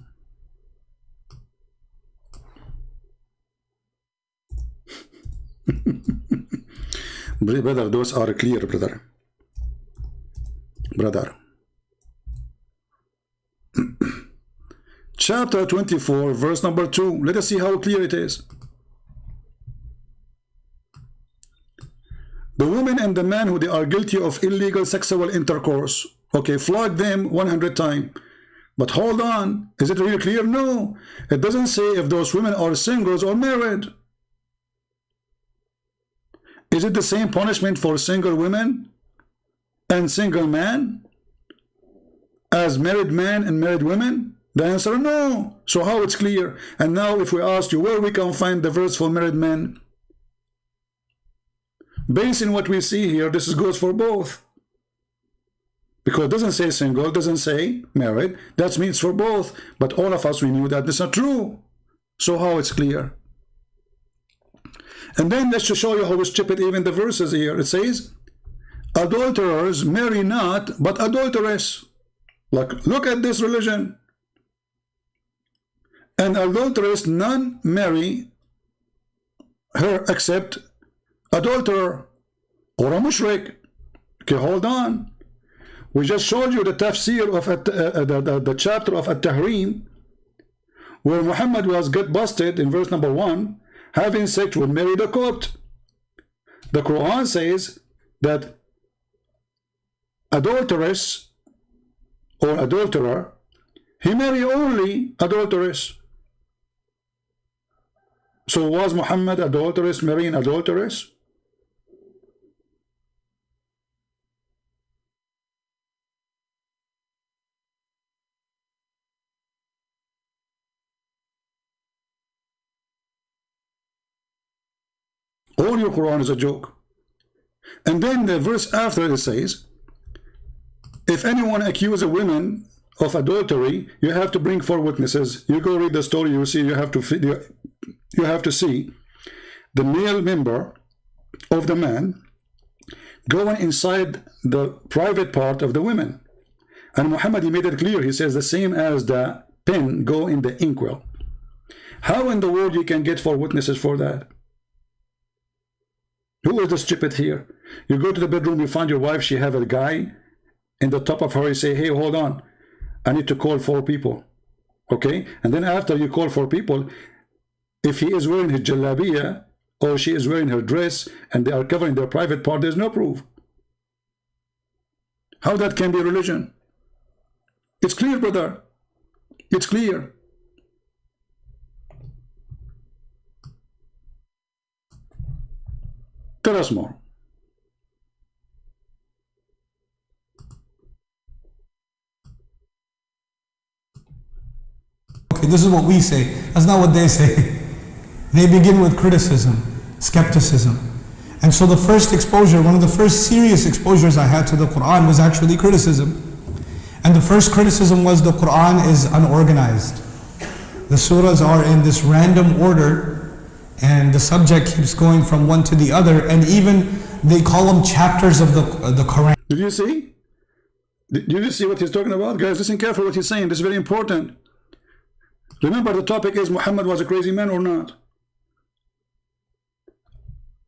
Brother, those are clear, brother. Chapter 24, verse number 2. Let us see how clear it is. The woman and the man who they are guilty of illegal sexual intercourse. Okay, flog them 100 times. But hold on, is it really clear? No, it doesn't say if those women are singles or married. Is it the same punishment for single women and single man as married men and married women? The answer, no. So how it's clear? And now if we ask you where we can find the verse for married men, based on what we see here, this goes for both. Because it doesn't say single, it doesn't say married. That means for both. But all of us, we knew that that's not true. So how it's clear? And then let's just show you how stupid even the verses here. It says, adulterers marry not, but adulteress. Like, look at this religion. And adulteress none marry her except adulterer or a mushrik. Okay, hold on. We just showed you the tafsir of the chapter of At-Tahrim, where Muhammad was get busted in verse number 1, having sex with Mary the Copt. The Quran says that adulteress or adulterer, he marry only adulteress. So was Muhammad adulteress marrying adulteress? All your Quran is a joke. And then the verse after it says, if anyone accuses a woman of adultery, you have to bring 4 witnesses. You go read the story, you see you have to see the male member of the man going inside the private part of the women. And Muhammad, he made it clear, he says the same as the pen go in the inkwell. How in the world you can get 4 witnesses for that? Who is the stupid here? You go to the bedroom, you find your wife, she have a guy in the top of her, you say, hey, hold on, I need to call 4 people. Okay? And then after you call 4 people, if he is wearing his jalabiya or she is wearing her dress and they are covering their private part, there's no proof. How that can be religion? It's clear, brother. It's clear. Tell us more. Okay, this is what we say. That's not what they say. They begin with criticism, skepticism. And so the first exposure, one of the first serious exposures I had to the Quran was actually criticism. And the first criticism was the Quran is unorganized. The surahs are in this random order, and the subject keeps going from one to the other, and even they call them chapters of the Quran. Did you see? Did you see what he's talking about? Guys, listen carefully what he's saying. This is very important. Remember, the topic is Muhammad was a crazy man or not.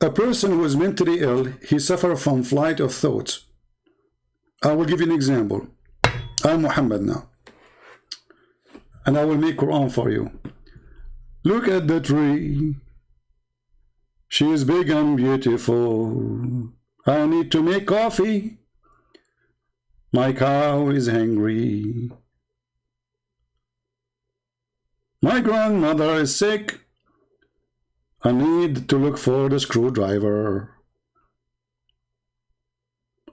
A person who is mentally ill, he suffers from flight of thoughts. I will give you an example. I'm Muhammad now, and I will make Quran for you. Look at the tree. She is big and beautiful. I need to make coffee. My cow is hungry. My grandmother is sick. I need to look for the screwdriver.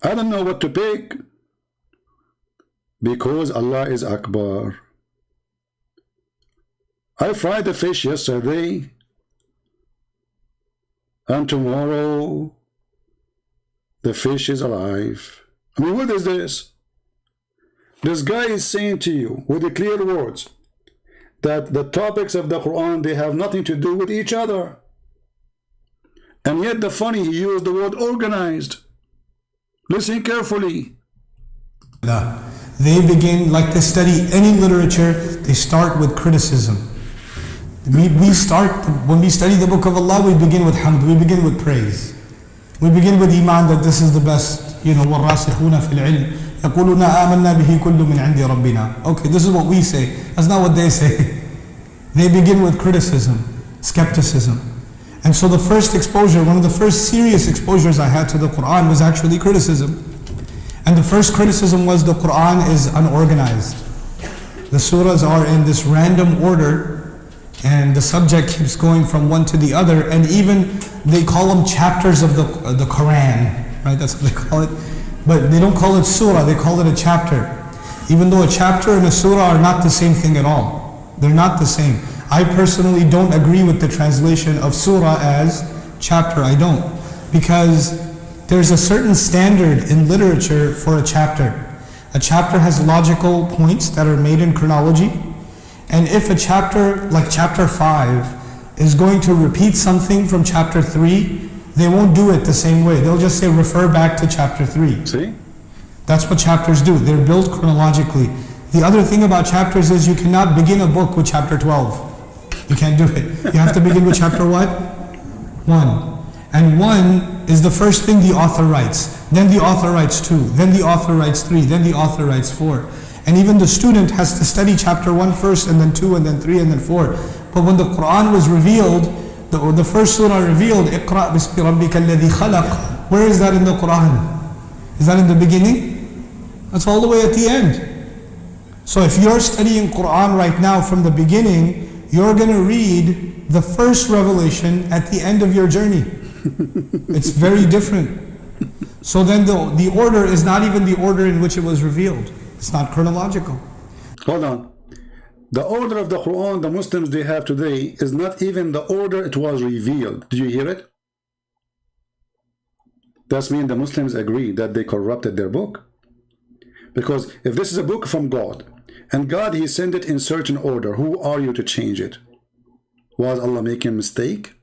I don't know what to pick because Allah is Akbar. I fried the fish yesterday, and tomorrow the fish is alive. I mean, what is this? This guy is saying to you with the clear words that the topics of the Quran, they have nothing to do with each other. And yet the funny, he used the word organized. Listen carefully. They begin, like they study any literature, they start with criticism. We start, when we study the book of Allah, we begin with hamd, we begin with praise. We begin with iman, that this is the best, you know, وَالرَّاسِخُونَ فِي الْعِلْمِ يَقُولُونَ آمَنَّا بِهِ كُلُّ مِنْ عِنْدِ رَبِّنَا. Okay, this is what we say. That's not what they say. They begin with criticism, skepticism. And so the first exposure, one of the first serious exposures I had to the Quran was actually criticism. And the first criticism was the Quran is unorganized. The surahs are in this random order, and the subject keeps going from one to the other, and even they call them chapters of the Quran, right? That's what they call it. But they don't call it surah, they call it a chapter. Even though a chapter and a surah are not the same thing at all. They're not the same. I personally don't agree with the translation of surah as chapter. I don't. Because there's a certain standard in literature for a chapter. A chapter has logical points that are made in chronology. And if a chapter, like chapter 5, is going to repeat something from chapter 3, they won't do it the same way. They'll just say refer back to chapter 3. See? That's what chapters do. They're built chronologically. The other thing about chapters is you cannot begin a book with chapter 12. You can't do it. You have to begin with chapter what? 1. And 1 is the first thing the author writes. Then the author writes 2. Then the author writes 3. Then the author writes 4. And even the student has to study chapter 1 first, and then 2, and then 3, and then 4. But when the Quran was revealed, the first surah revealed, Iqra bismi rabbika alladhi khalaq. Where is that in the Quran? Is that in the beginning? That's all the way at the end. So if you're studying Quran right now from the beginning, you're going to read the first revelation at the end of your journey. It's very different. So then the order is not even the order in which it was revealed. It's not chronological. Hold on. The order of the Quran the Muslims they have today is not even the order it was revealed. Did you hear it? That means the Muslims agree that they corrupted their book. Because if this is a book from God, and God He sent it in certain order, who are you to change it? Was Allah making a mistake?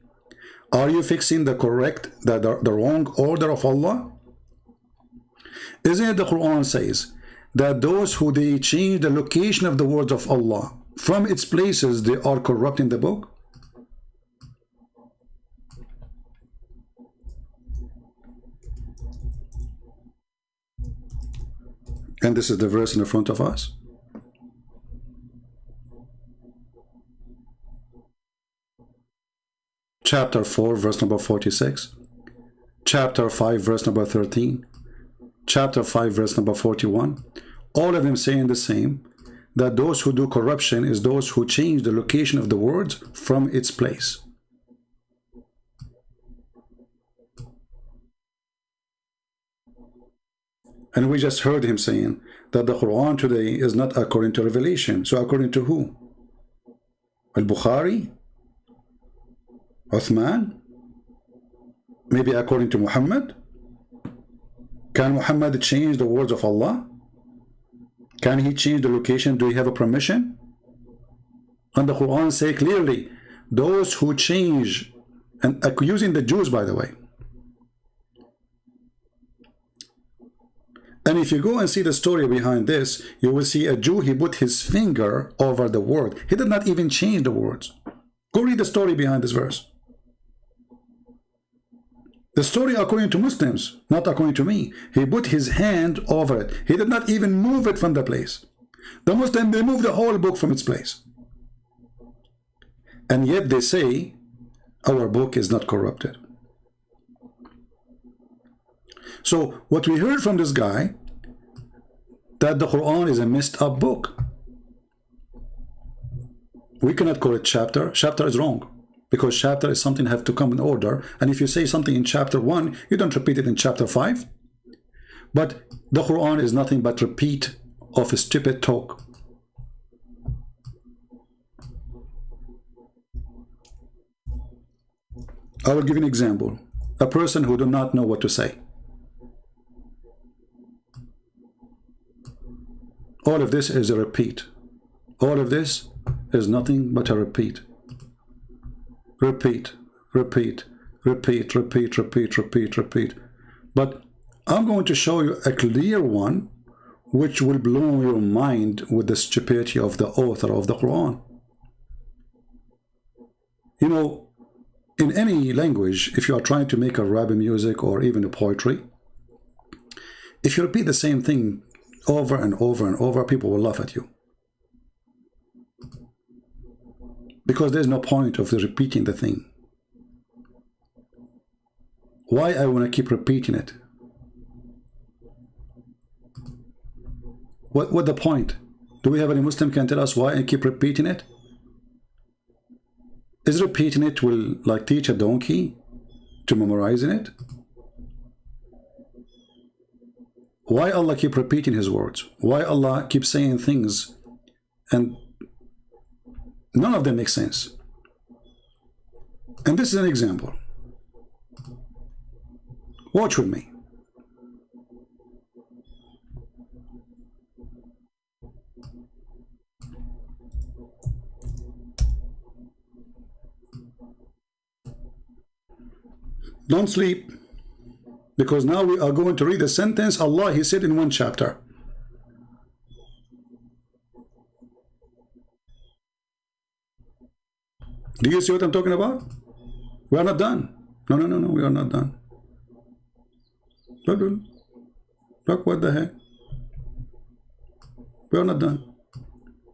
Are you fixing the wrong order of Allah? Isn't it the Quran says that those who they change the location of the words of Allah from its places, they are corrupting the book? And this is the verse in the front of us. Chapter 4, verse number 46. Chapter 5, verse number 13. Chapter 5, verse number 41. All of them saying the same, that those who do corruption is those who change the location of the words from its place. And we just heard him saying that the Quran today is not according to revelation. So according to who? Al-Bukhari? Uthman? Maybe according to Muhammad? Can Muhammad change the words of Allah? Can he change the location? Do he have a permission? And the Quran say clearly, those who change, and accusing the Jews, by the way. And if you go and see the story behind this, you will see a Jew, he put his finger over the word. He did not even change the words. Go read the story behind this verse. The story according to Muslims, not according to me. He put his hand over it. He did not even move it from the place. The Muslims, they moved the whole book from its place. And yet they say, our book is not corrupted. So what we heard from this guy, that the Quran is a messed up book. We cannot call it chapter. Chapter is wrong. Because chapter is something that have to come in order. And if you say something in chapter 1, you don't repeat it in chapter 5. But the Quran is nothing but repeat of a stupid talk. I will give you an example. A person who do not know what to say. All of this is a repeat. All of this is nothing but a repeat. Repeat, repeat, repeat, repeat, repeat, repeat, repeat. But I'm going to show you a clear one which will blow your mind with the stupidity of the author of the Quran. You know, in any language, if you are trying to make a Arabic music or even a poetry, if you repeat the same thing over and over and over, people will laugh at you. Because there's no point of repeating the thing. Why I want to keep repeating it? What the point? Do we have any Muslim can tell us why I keep repeating it? Is repeating it will like teach a donkey to memorizing it? Why Allah keep repeating his words? Why Allah keep saying things and none of them make sense? And this is an example. Watch with me. Don't sleep, because now we are going to read the sentence Allah he said in one chapter. Do you see what I'm talking about? We are not done. No, we are not done. Look, what the heck? We are not done.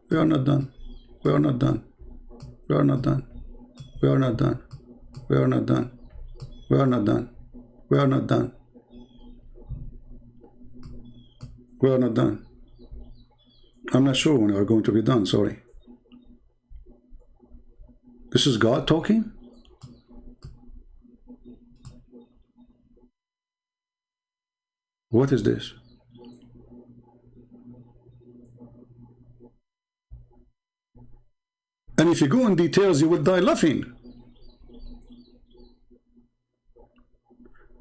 We are not done. We are not done. We are not done. We are not done. We are not done. We are not done. We are not done. We are not done. I'm not sure when we are going to be done, sorry. This is God talking? What is this? And if you go in details, you will die laughing.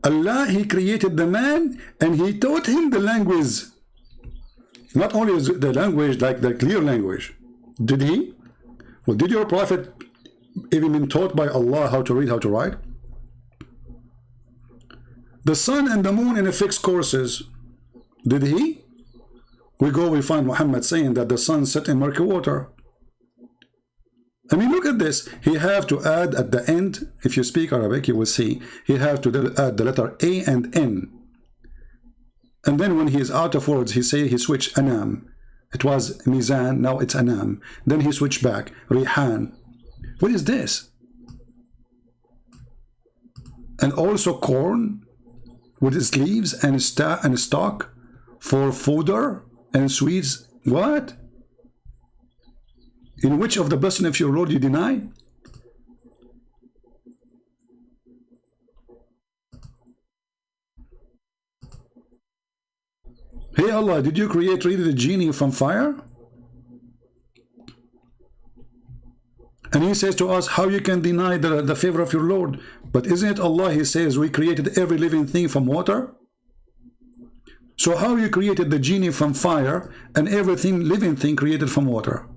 Allah, he created the man and he taught him the language. Not only is the language like the clear language. Did he? Well, did your prophet even been taught by Allah how to read, how to write? The sun and the moon in a fixed courses. Did he? We find Muhammad saying that the sun set in murky water. I mean, look at this. He have to add at the end, if you speak Arabic, you will see, he have to add the letter A and N. And then when he is out of words, he switch anam. It was mizan, now it's anam. Then he switched back, rihan. What is this? And also corn with its leaves and stalk for fodder and sweets. What? In which of the blessing of your Lord you deny? Hey Allah, did you create really the genie from fire? And he says to us, how you can deny the favor of your Lord? But isn't it Allah, he says, we created every living thing from water? So how you created the genie from fire and everything living thing created from water?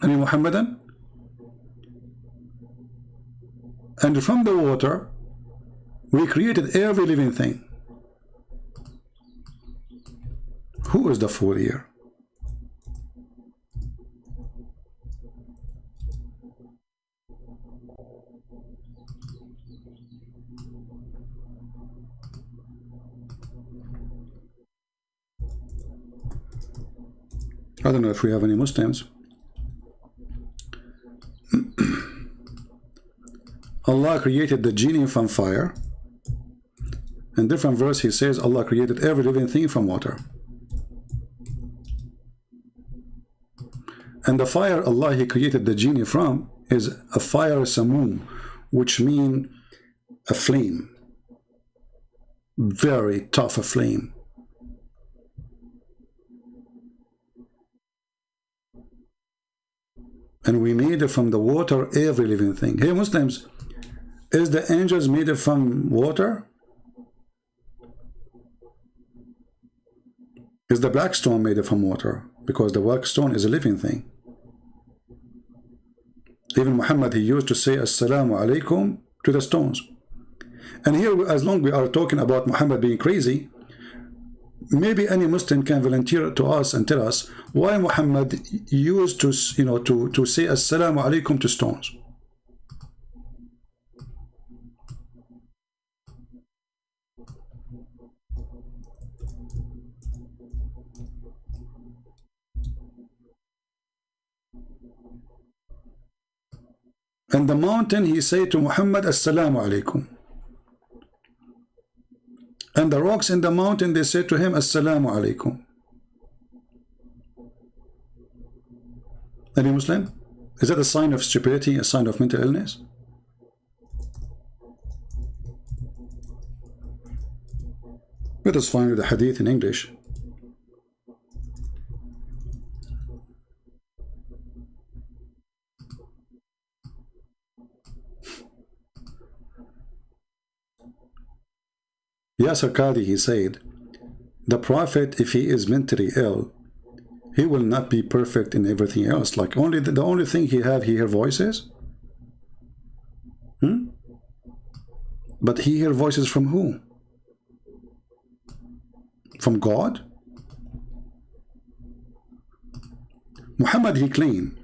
Ani Muhammadan? And from the water we created every living thing. Who is the fool here? I don't know if we have any Muslims. Allah created the genie from fire. In different verse he says Allah created every living thing from water. And the fire Allah he created the genie from is a fire samum, which means a flame. Very tough a flame. And we made it from the water every living thing. Hey Muslims, is the angels made it from water? Is the black stone made it from water? Because the black stone is a living thing. Even Muhammad, he used to say Assalamu alaikum to the stones. And here, as long as we are talking about Muhammad being crazy, maybe any Muslim can volunteer to us and tell us why Muhammad used to, to say Assalamu alaikum to stones. And the mountain, he said to Muhammad, Assalamu alaikum. And the rocks in the mountain, they said to him, Assalamu alaikum. Any Muslim? Is that a sign of stupidity, a sign of mental illness? Let us find the hadith in English. Yasir Qadi, he said, the Prophet, if he is mentally ill, he will not be perfect in everything else. Like only the only thing he hear voices. But he hear voices from who? From God? Muhammad, he claimed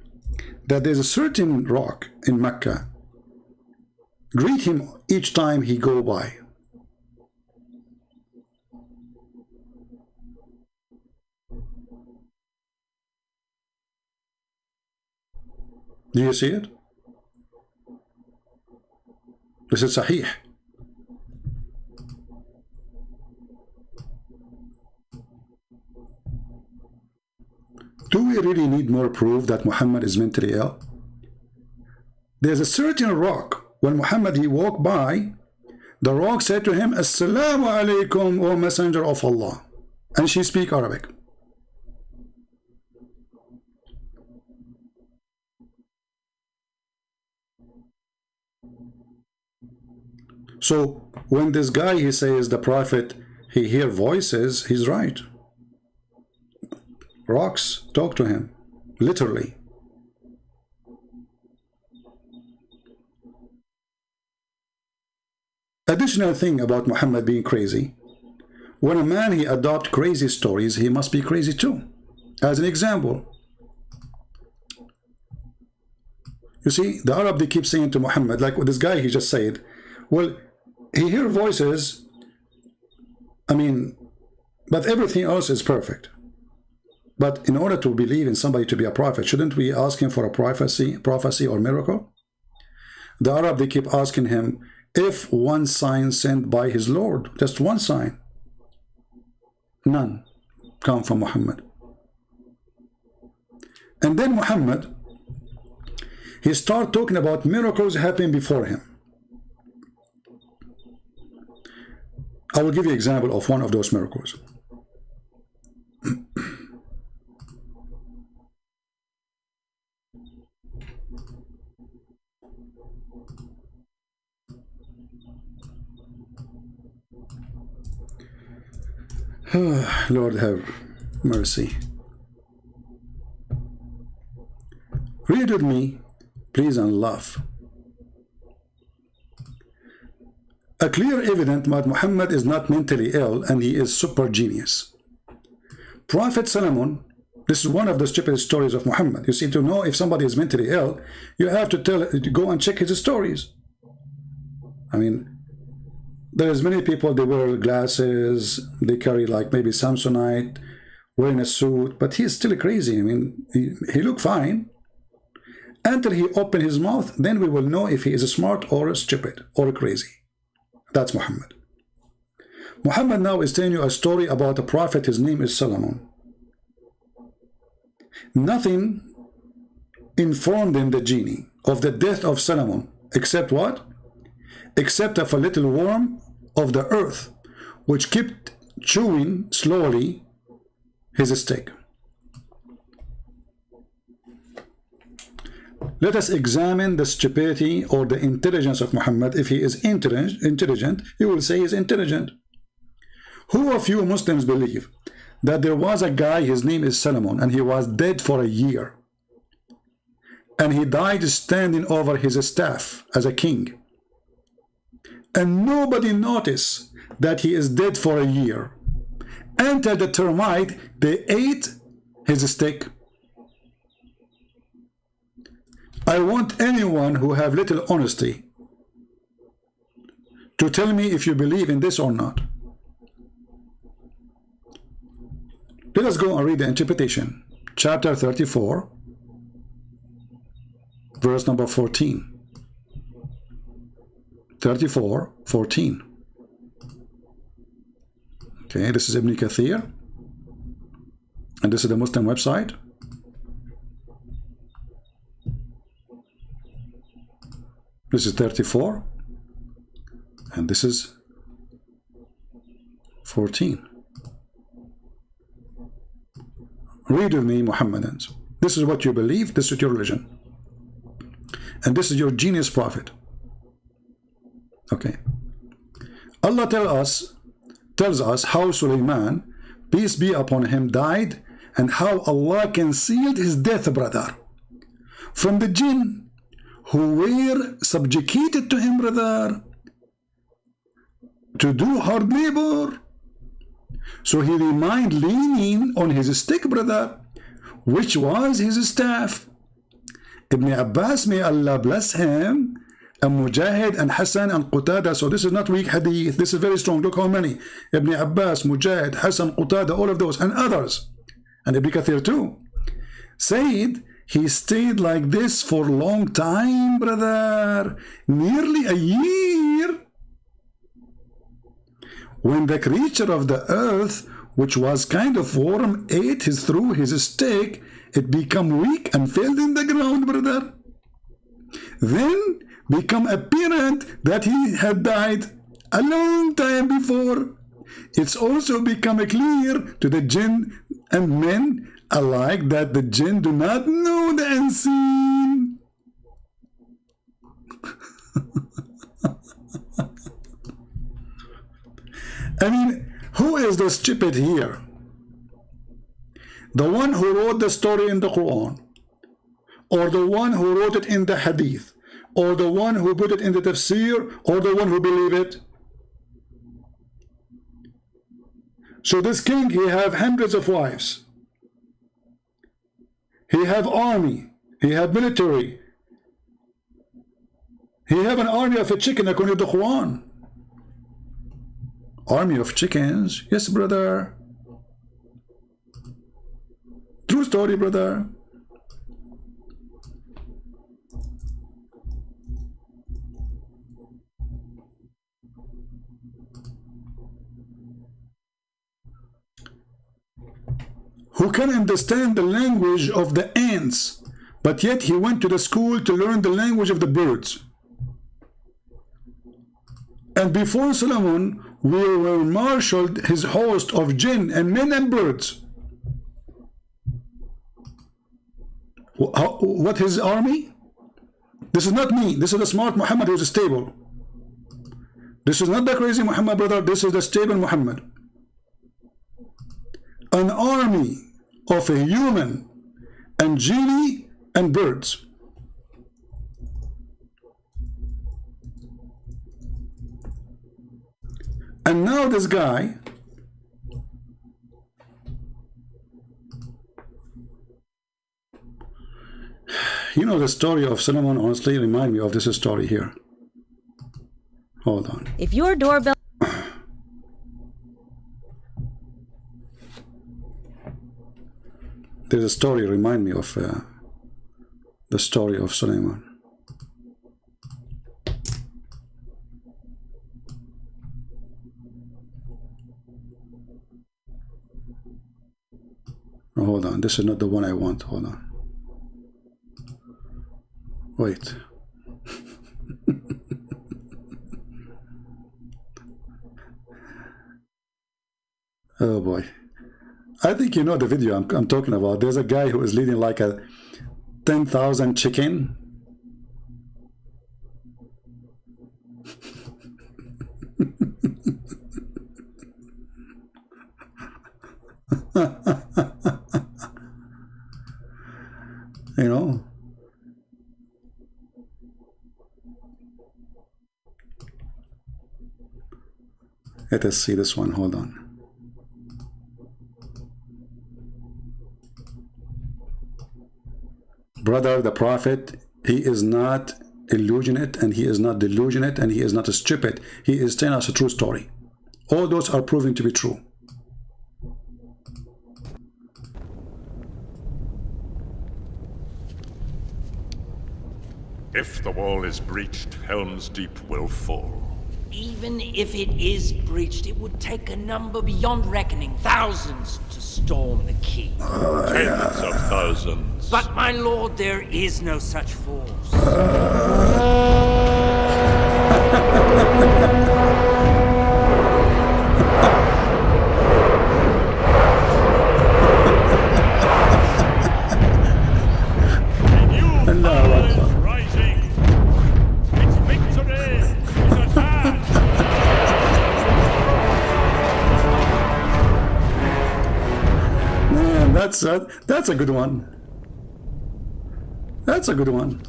that there's a certain rock in Mecca greet him each time he go by. Do you see it? This is Sahih. Do we really need more proof that Muhammad is mentally ill? There's a certain rock. When Muhammad he walked by, the rock said to him, Assalamu alaikum, O Messenger of Allah. And she speak Arabic. So when this guy he says the Prophet he hear voices, he's right. Rocks talk to him, literally. Additional thing about Muhammad being crazy, when a man he adopt crazy stories, he must be crazy too. As an example, you see, the Arab, they keep saying to Muhammad, like this guy he just said, well, he hear voices, I mean, but everything else is perfect. But in order to believe in somebody to be a prophet, shouldn't we ask him for a prophecy or miracle? The Arab, they keep asking him, if one sign sent by his Lord, just one sign, none come from Muhammad. And then Muhammad, he start talking about miracles happening before him. I will give you an example of one of those miracles. Lord have mercy. Read with me, please, and laugh. A clear evidence that Muhammad is not mentally ill and he is super genius. Prophet Solomon, this is one of the stupid stories of Muhammad. You see, to know if somebody is mentally ill, you have to go and check his stories. I mean, there's many people, they wear glasses, they carry like maybe Samsonite, wearing a suit, but he's still crazy. I mean, he look fine. Until he open his mouth, then we will know if he is smart or stupid or crazy. That's Muhammad. Muhammad now is telling you a story about a prophet, his name is Solomon. Nothing informed him, the genie, of the death of Solomon, except what? Except of a little worm of the earth, which kept chewing slowly his stick. Let us examine the stupidity or the intelligence of Muhammad. If he is intelligent, he will say he's intelligent. Who of you Muslims believe that there was a guy, his name is Solomon, and he was dead for a year, and he died standing over his staff as a king, and nobody noticed that he is dead for a year until the termite, they ate his stick? I want anyone who have little honesty to tell me if you believe in this or not. Let us go and read the interpretation. Chapter 34, verse number 14. 34:14. Okay, this is Ibn Kathir. And this is the Muslim website. This is 34. And this is 14. Read with me, Muhammadans. This is what you believe, this is your religion. And this is your genius prophet. Okay. Allah tells us how Sulaiman, peace be upon him, died, and how Allah concealed his death, brother, from the jinn who were subjugated to him, brother, to do hard labor. So he remained leaning on his stick, brother, which was his staff. Ibn Abbas, may Allah bless him, and Mujahid and Hassan and Qutada. So this is not weak hadith, this is very strong. Look how many: Ibn Abbas, Mujahid, Hassan, Qutada, all of those, and others, and Ibn Kathir too, said he stayed like this for a long time, brother, nearly a year. When the creature of the earth, which was kind of warm, ate through his stick, it became weak and fell in the ground, brother. Then become apparent that he had died a long time before. It's also become clear to the jinn and men alike that the jinn do not know the unseen. I mean, who is the stupid here? The one who wrote the story in the Quran, or the one who wrote it in the Hadith, or the one who put it in the Tafsir, or the one who believed it? So this king, he have hundreds of wives. He have army. He have military. He have an army of a chicken according to the Quran. Army of chickens? Yes, brother. True story, brother. Who can understand the language of the ants, but yet he went to the school to learn the language of the birds. And before Solomon, we were marshaled his host of jinn and men and birds. What his army? This is not me. This is the smart Muhammad who is stable. This is not the crazy Muhammad, brother. This is the stable Muhammad. An army of a human and genie and birds. And now this guy, you know, the story of Solomon honestly remind me of this story here. Hold on. If your doorbell... There's a story remind me of the story of Solomon. Oh, hold on, this is not the one I want. Hold on. Wait. Oh boy. I think you know the video I'm talking about. There's a guy who is leading like a 10,000 chicken. You know? Let us see this one. Hold on. Brother, the Prophet, he is not illusionate, and he is not delusionate, and he is not stupid. He is telling us a true story. All those are proven to be true. If the wall is breached, Helm's Deep will fall. Even if it is breached, it would take a number beyond reckoning, thousands, to storm the key. Tens of thousands. But my lord, there is no such force. That's a good one. That's a good one.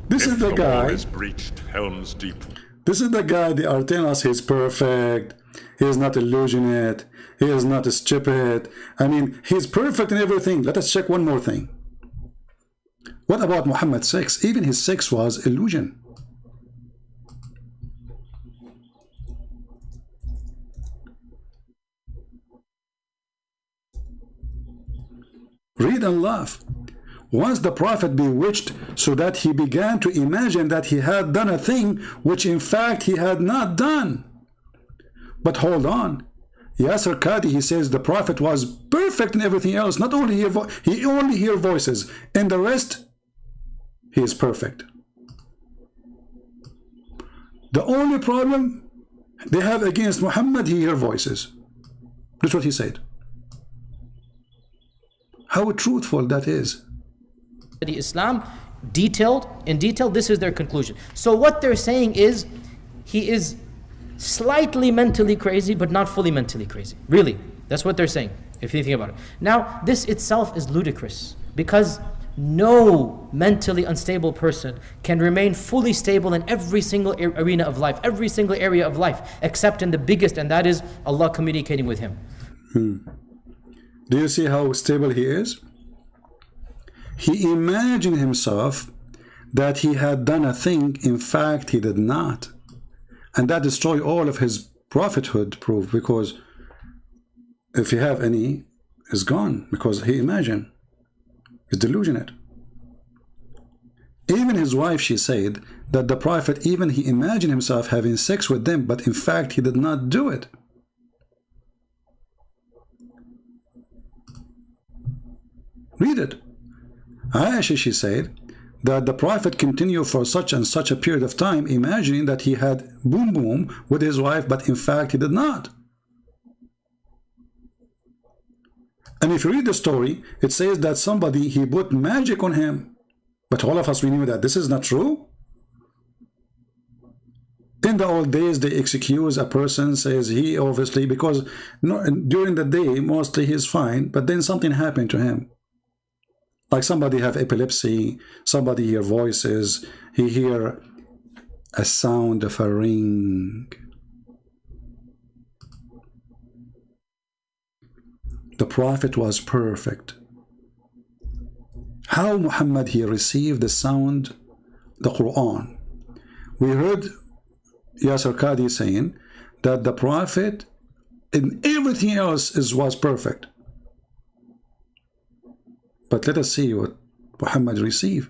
This is the If guy. wall is breached, helms deep. This is the guy they are telling us he's perfect. He is not illusionate. He is not stupid. I mean, he's perfect in everything. Let us check one more thing. What about Muhammad's sex? Even his sex was illusion. Read and laugh. Once the Prophet bewitched so that he began to imagine that he had done a thing which in fact he had not done. But hold on. Yasser Qadi, he says the Prophet was perfect in everything else. Not only he only hear voices. And the rest, he is perfect. The only problem they have against Muhammad, he hear voices. That's what he said. How truthful that is. Islam, in detail, this is their conclusion. So what they're saying is, he is slightly mentally crazy, but not fully mentally crazy. Really, that's what they're saying, if you think about it. Now, this itself is ludicrous, because no mentally unstable person can remain fully stable in every single arena of life, every single area of life, except in the biggest, and that is Allah communicating with him. Do you see how stable he is? He imagined himself that he had done a thing, in fact he did not. And that destroyed all of his prophethood proof, because if you have any, it's gone, because he imagined. He's delusionate. Even his wife, she said that the Prophet, even he imagined himself having sex with them, but in fact he did not do it. Read it. Aisha, she said that the Prophet continued for such and such a period of time, imagining that he had boom boom with his wife, but in fact he did not. And if you read the story, it says that somebody, he put magic on him. But all of us, we knew that this is not true. In the old days, they excuse a person, says he obviously, because during the day, mostly he's fine, but then something happened to him. Like somebody have epilepsy, somebody hear voices, he hear a sound of a ring. The Prophet was perfect. How Muhammad, he received the sound, the Quran. We heard Yasser Qadi saying that the Prophet in everything else was perfect. But let us see what Muhammad received.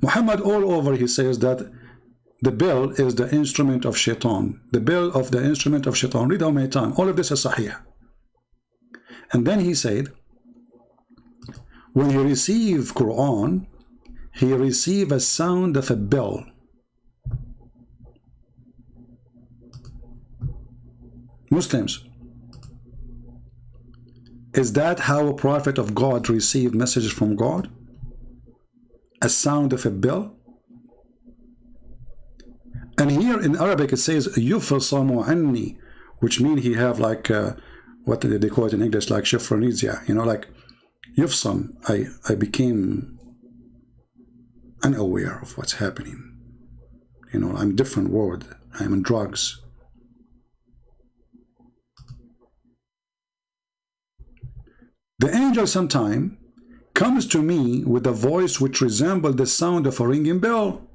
Muhammad all over, he says that the bell is the instrument of shaitan. The bell of the instrument of shaitan. Read how many times. All of this is sahih. And then he said, when he received Quran, he received a sound of a bell. Muslims, is that how a prophet of God received messages from God? A sound of a bell? And here in Arabic it says yufsamu anni, which means he have like what do they call it in English, like shiphronesia, you know, like yufsam, I became unaware of what's happening. You know, I'm a different world. I'm in drugs. The angel sometime comes to me with a voice which resembled the sound of a ringing bell.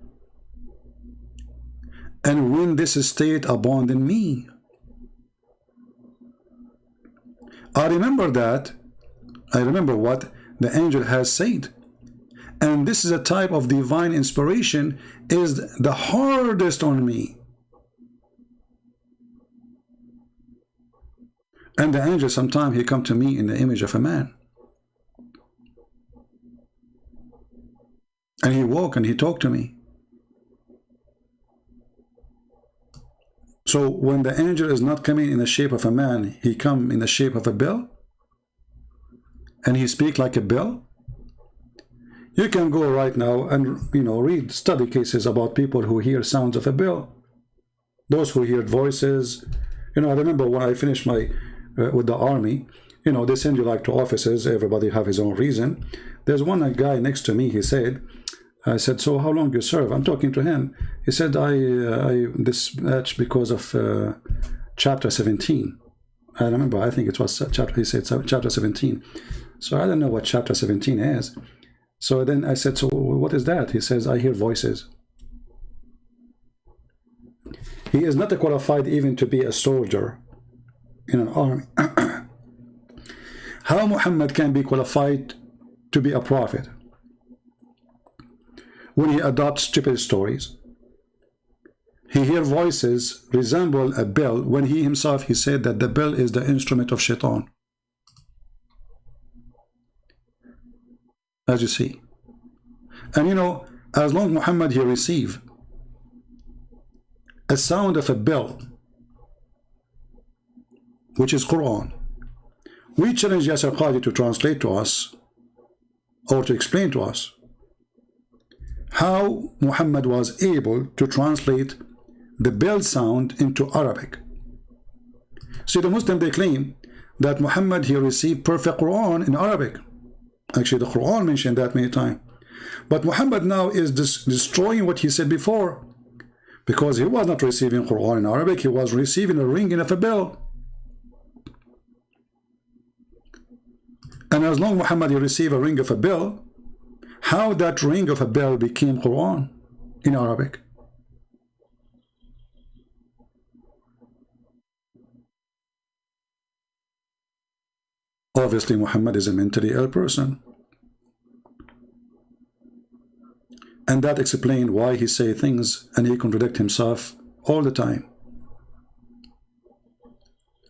And when this state abandoned me, I remember what the angel has said. And this is a type of divine inspiration is the hardest on me. And the angel, sometimes he come to me in the image of a man. And he walked and he talked to me. So when the angel is not coming in the shape of a man, he come in the shape of a bell. And he speak like a bell. You can go right now and read study cases about people who hear sounds of a bell. Those who hear voices. I remember when I finished my with the army, they send you like to offices. Everybody have his own reason. There's one guy next to me. He said, I said, so how long you serve? I'm talking to him. He said, I dispatched because of chapter 17. I remember, I think it was chapter, he said chapter 17. So I don't know what chapter 17 is. So then I said, so what is that? He says, I hear voices. He is not qualified even to be a soldier in an army. How Muhammad can be qualified to be a prophet? When he adopts stupid stories. He hears voices resemble a bell when he himself, he said that the bell is the instrument of shaitan. As you see. And as long Muhammad he receive a sound of a bell, which is Quran, we challenge Yasser Qadi to translate to us or to explain to us how Muhammad was able to translate the bell sound into Arabic. See, the Muslim, they claim that Muhammad he received perfect Quran in Arabic. Actually, the Quran mentioned that many times. But Muhammad now is destroying what he said before, because he was not receiving Quran in Arabic, he was receiving a ringing of a bell. And as long Muhammad he received a ring of a bell, how that ring of a bell became Quran in Arabic? Obviously, Muhammad is a mentally ill person. And that explains why he say things and he contradicts himself all the time.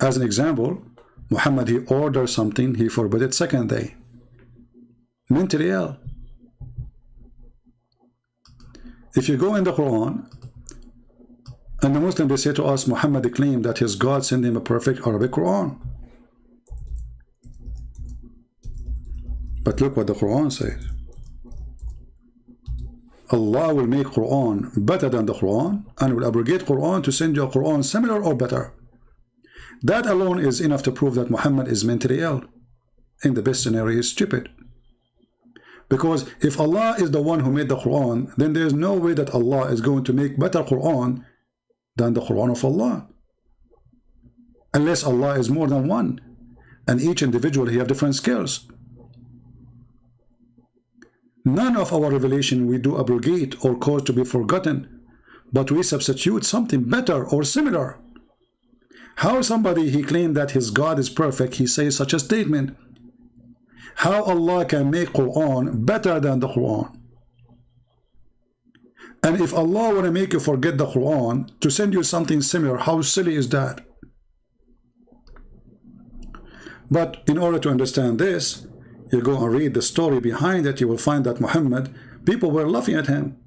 As an example, Muhammad, he ordered something, he forbid it second day. Mentally ill. If you go in the Quran, and the Muslim, they say to us, Muhammad claimed that his God sent him a perfect Arabic Quran. But look what the Quran says. Allah will make Quran better than the Quran and will abrogate Quran to send you a Quran similar or better. That alone is enough to prove that Muhammad is mentally ill. In the best scenario, he is stupid. Because if Allah is the one who made the Quran, then there is no way that Allah is going to make better Quran than the Quran of Allah. Unless Allah is more than one. And each individual, he have different skills. None of our revelation we do abrogate or cause to be forgotten, but we substitute something better or similar. How somebody he claimed that his God is perfect, he says such a statement. How Allah can make Quran better than the Quran? And if Allah want to make you forget the Quran to send you something similar, how silly is that? But in order to understand this, you go and read the story behind it, you will find that Muhammad, people were laughing at him.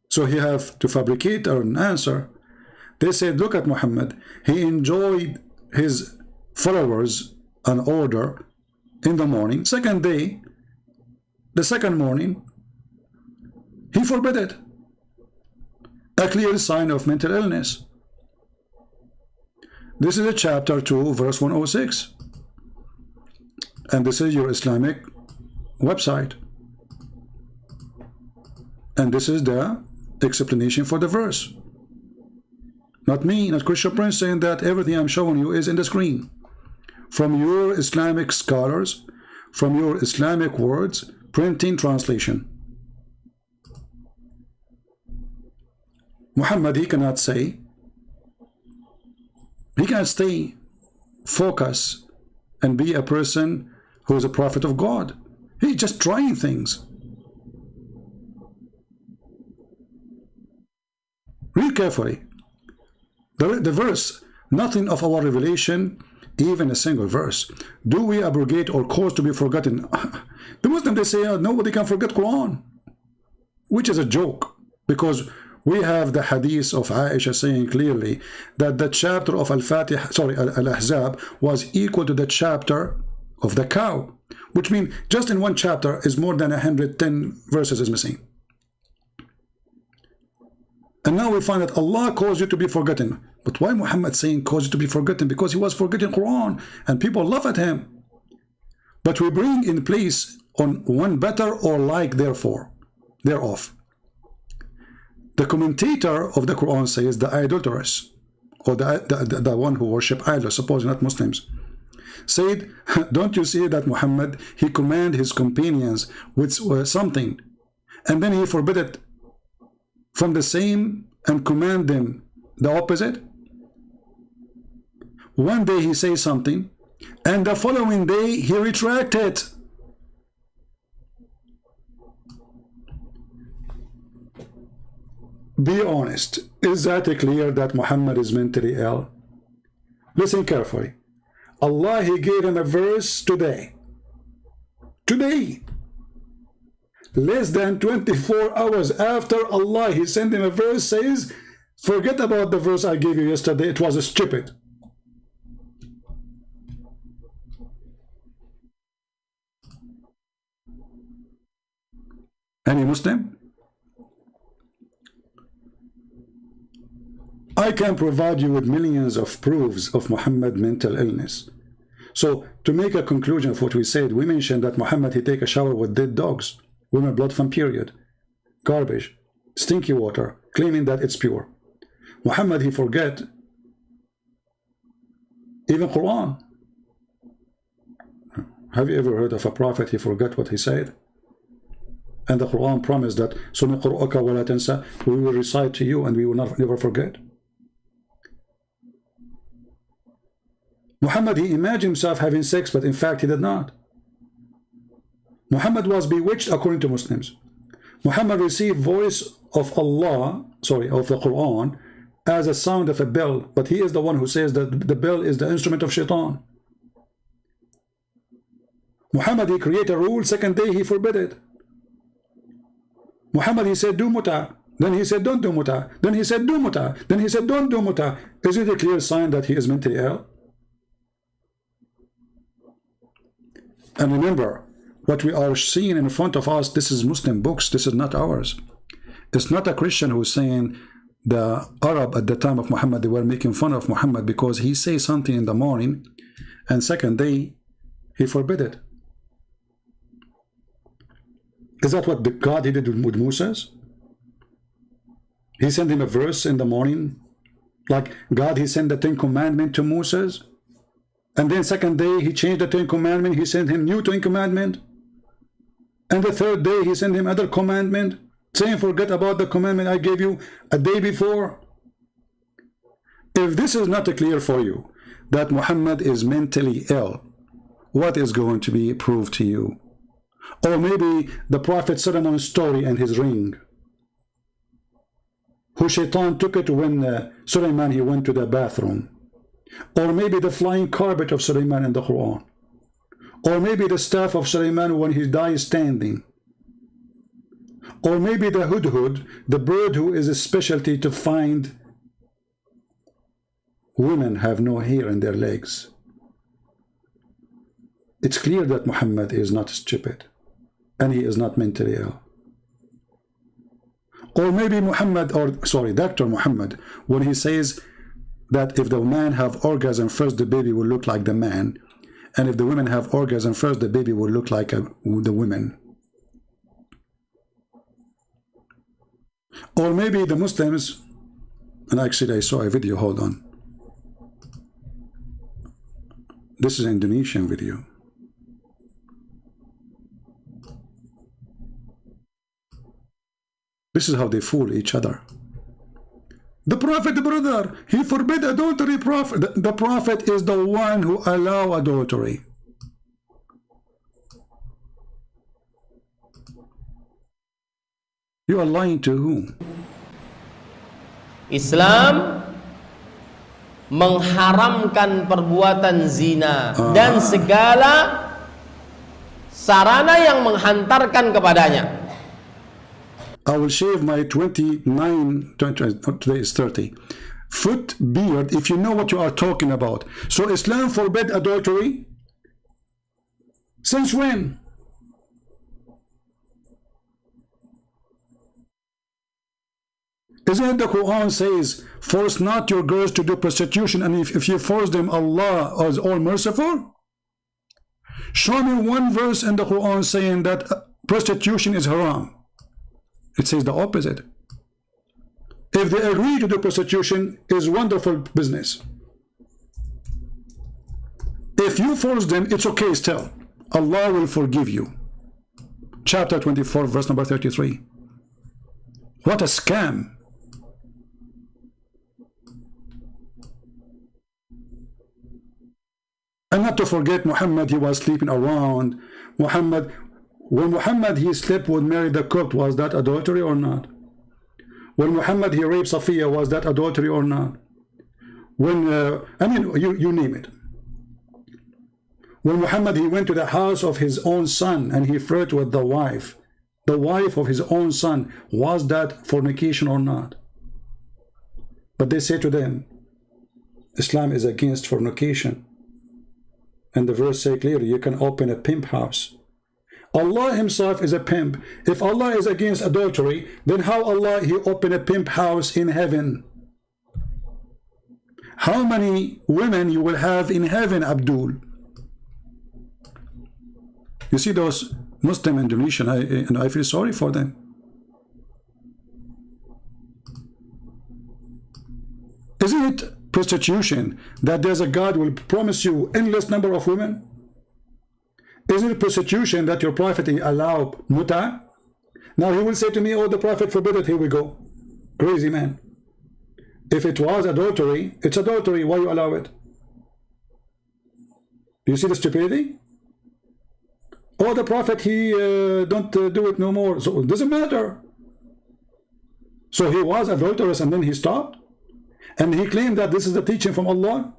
So he have to fabricate an answer. They said, look at Muhammad. He enjoyed his followers an order in the morning. Second day, the second morning, he forbid it. A clear sign of mental illness. This is a chapter 2, verse 106. And this is your Islamic website. And this is the explanation for the verse. Not me, not Christian Prince saying that everything I'm showing you is in the screen. From your Islamic scholars, from your Islamic words, printing translation. Muhammad, he cannot say, he can't stay focused and be a person who is a prophet of God. He's just trying things. Read carefully. The verse, nothing of our revelation, even a single verse, do we abrogate or cause to be forgotten. The Muslims, they say, nobody can forget Quran, which is a joke, because we have the hadith of Aisha saying clearly that the chapter of Al-Fatiha, sorry, Al-Ahzab, was equal to the chapter of the cow, which means just in one chapter is more than 110 verses is missing. And now we find that Allah caused you to be forgotten. But why Muhammad saying caused you to be forgotten? Because he was forgetting Quran and people laugh at him. But we bring in place on one better or like therefore, thereof. The commentator of the Quran says the idolatrous, or the one who worship idols, supposing not Muslims, said, don't you see that Muhammad, he commanded his companions with something, and then he forbid it from the same and command them the opposite? One day he says something, and the following day he retracted it. Be honest. Is that clear that Muhammad is mentally ill? Listen carefully. Allah, he gave him a verse today. Today. Less than 24 hours after Allah, he sent him a verse, says, forget about the verse I gave you yesterday, it was stupid. Any Muslim? I can provide you with millions of proofs of Muhammad's mental illness. So, to make a conclusion of what we said, we mentioned that Muhammad, he take a shower with dead dogs, women blood from period, garbage, stinky water, claiming that it's pure. Muhammad, he forget even Quran. Have you ever heard of a prophet, he forgot what he said? And the Quran promised that, سَنُقْرُؤَكَ وَلَا تَنْسَى, we will recite to you and we will never forget. Muhammad, he imagined himself having sex, but in fact he did not. Muhammad was bewitched according to Muslims. Muhammad received voice of Allah, sorry, of the Quran, as a sound of a bell, but he is the one who says that the bell is the instrument of shaitan. Muhammad, he created a rule, second day he forbid it. Muhammad, he said do muta, then he said don't do muta, then he said do muta, then he said don't do muta. Is it a clear sign that he is mentally ill? And remember, what we are seeing in front of us, this is Muslim books, this is not ours. It's not a Christian who's saying the Arab at the time of Muhammad, they were making fun of Muhammad because he says something in the morning and second day he forbid it. Is that what God did with Moses? He sent him a verse in the morning, like God, he sent the 10 commandments to Moses, and then second day he changed the 10 commandments, he sent him new 10 commandments, and the third day he sent him other commandment, saying forget about the commandment I gave you a day before. If this is not clear for you that Muhammad is mentally ill, what is going to be proved to you? Or maybe the Prophet Solomon's story and his ring, who Shaitan took it when Suleiman, he went to the bathroom. Or maybe the flying carpet of Suleiman in the Quran. Or maybe the staff of Suleiman when he dies standing. Or maybe the hudhud, the bird who is a specialty to find women have no hair in their legs. It's clear that Muhammad is not stupid and he is not mentally ill. Or maybe Muhammad, or sorry, Dr. Muhammad, when he says that if the man have orgasm first, the baby will look like the man, and if the women have orgasm first, the baby will look like the women. Or maybe the Muslims, and actually I saw a video, hold on. This is an Indonesian video. This is how they fool each other. The Prophet, brother, he forbid adultery. The Prophet is the one who allow adultery. You are lying to whom? Islam mengharamkan perbuatan zina dan segala sarana yang menghantarkan kepadanya. I will shave my today is 30 foot beard if you know what you are talking about. So Islam forbid adultery? Since when? Isn't it the Quran says, force not your girls to do prostitution, and if you force them, Allah is all merciful? Show me one verse in the Quran saying that prostitution is haram. It says the opposite. If they agree to do prostitution, is wonderful business. If you force them, it's okay still. Allah will forgive you. Chapter 24, verse number 33. What a scam. And not to forget Muhammad, he was sleeping around. When Muhammad he slept with Mary the cook, was that adultery or not? When Muhammad he raped Safiya, was that adultery or not? When I mean, you name it. When Muhammad he went to the house of his own son and he flirted with the wife of his own son, was that fornication or not? But they say to them, Islam is against fornication. And the verse say clearly, you can open a pimp house. Allah himself is a pimp. If Allah is against adultery, then how Allah he open a pimp house in heaven? How many women you will have in heaven, Abdul? You see those Muslim Indonesian, I feel sorry for them. Isn't it prostitution that there's a God will promise you endless number of women? Isn't it prostitution that your prophet allow muta? Now he will say to me, oh, the prophet forbid it. Here we go. Crazy man. If it was adultery, it's adultery. Why you allow it? Do you see the stupidity? Oh, the prophet, he don't do it no more. So it doesn't matter. So he was adulterous and then he stopped? And he claimed that this is the teaching from Allah.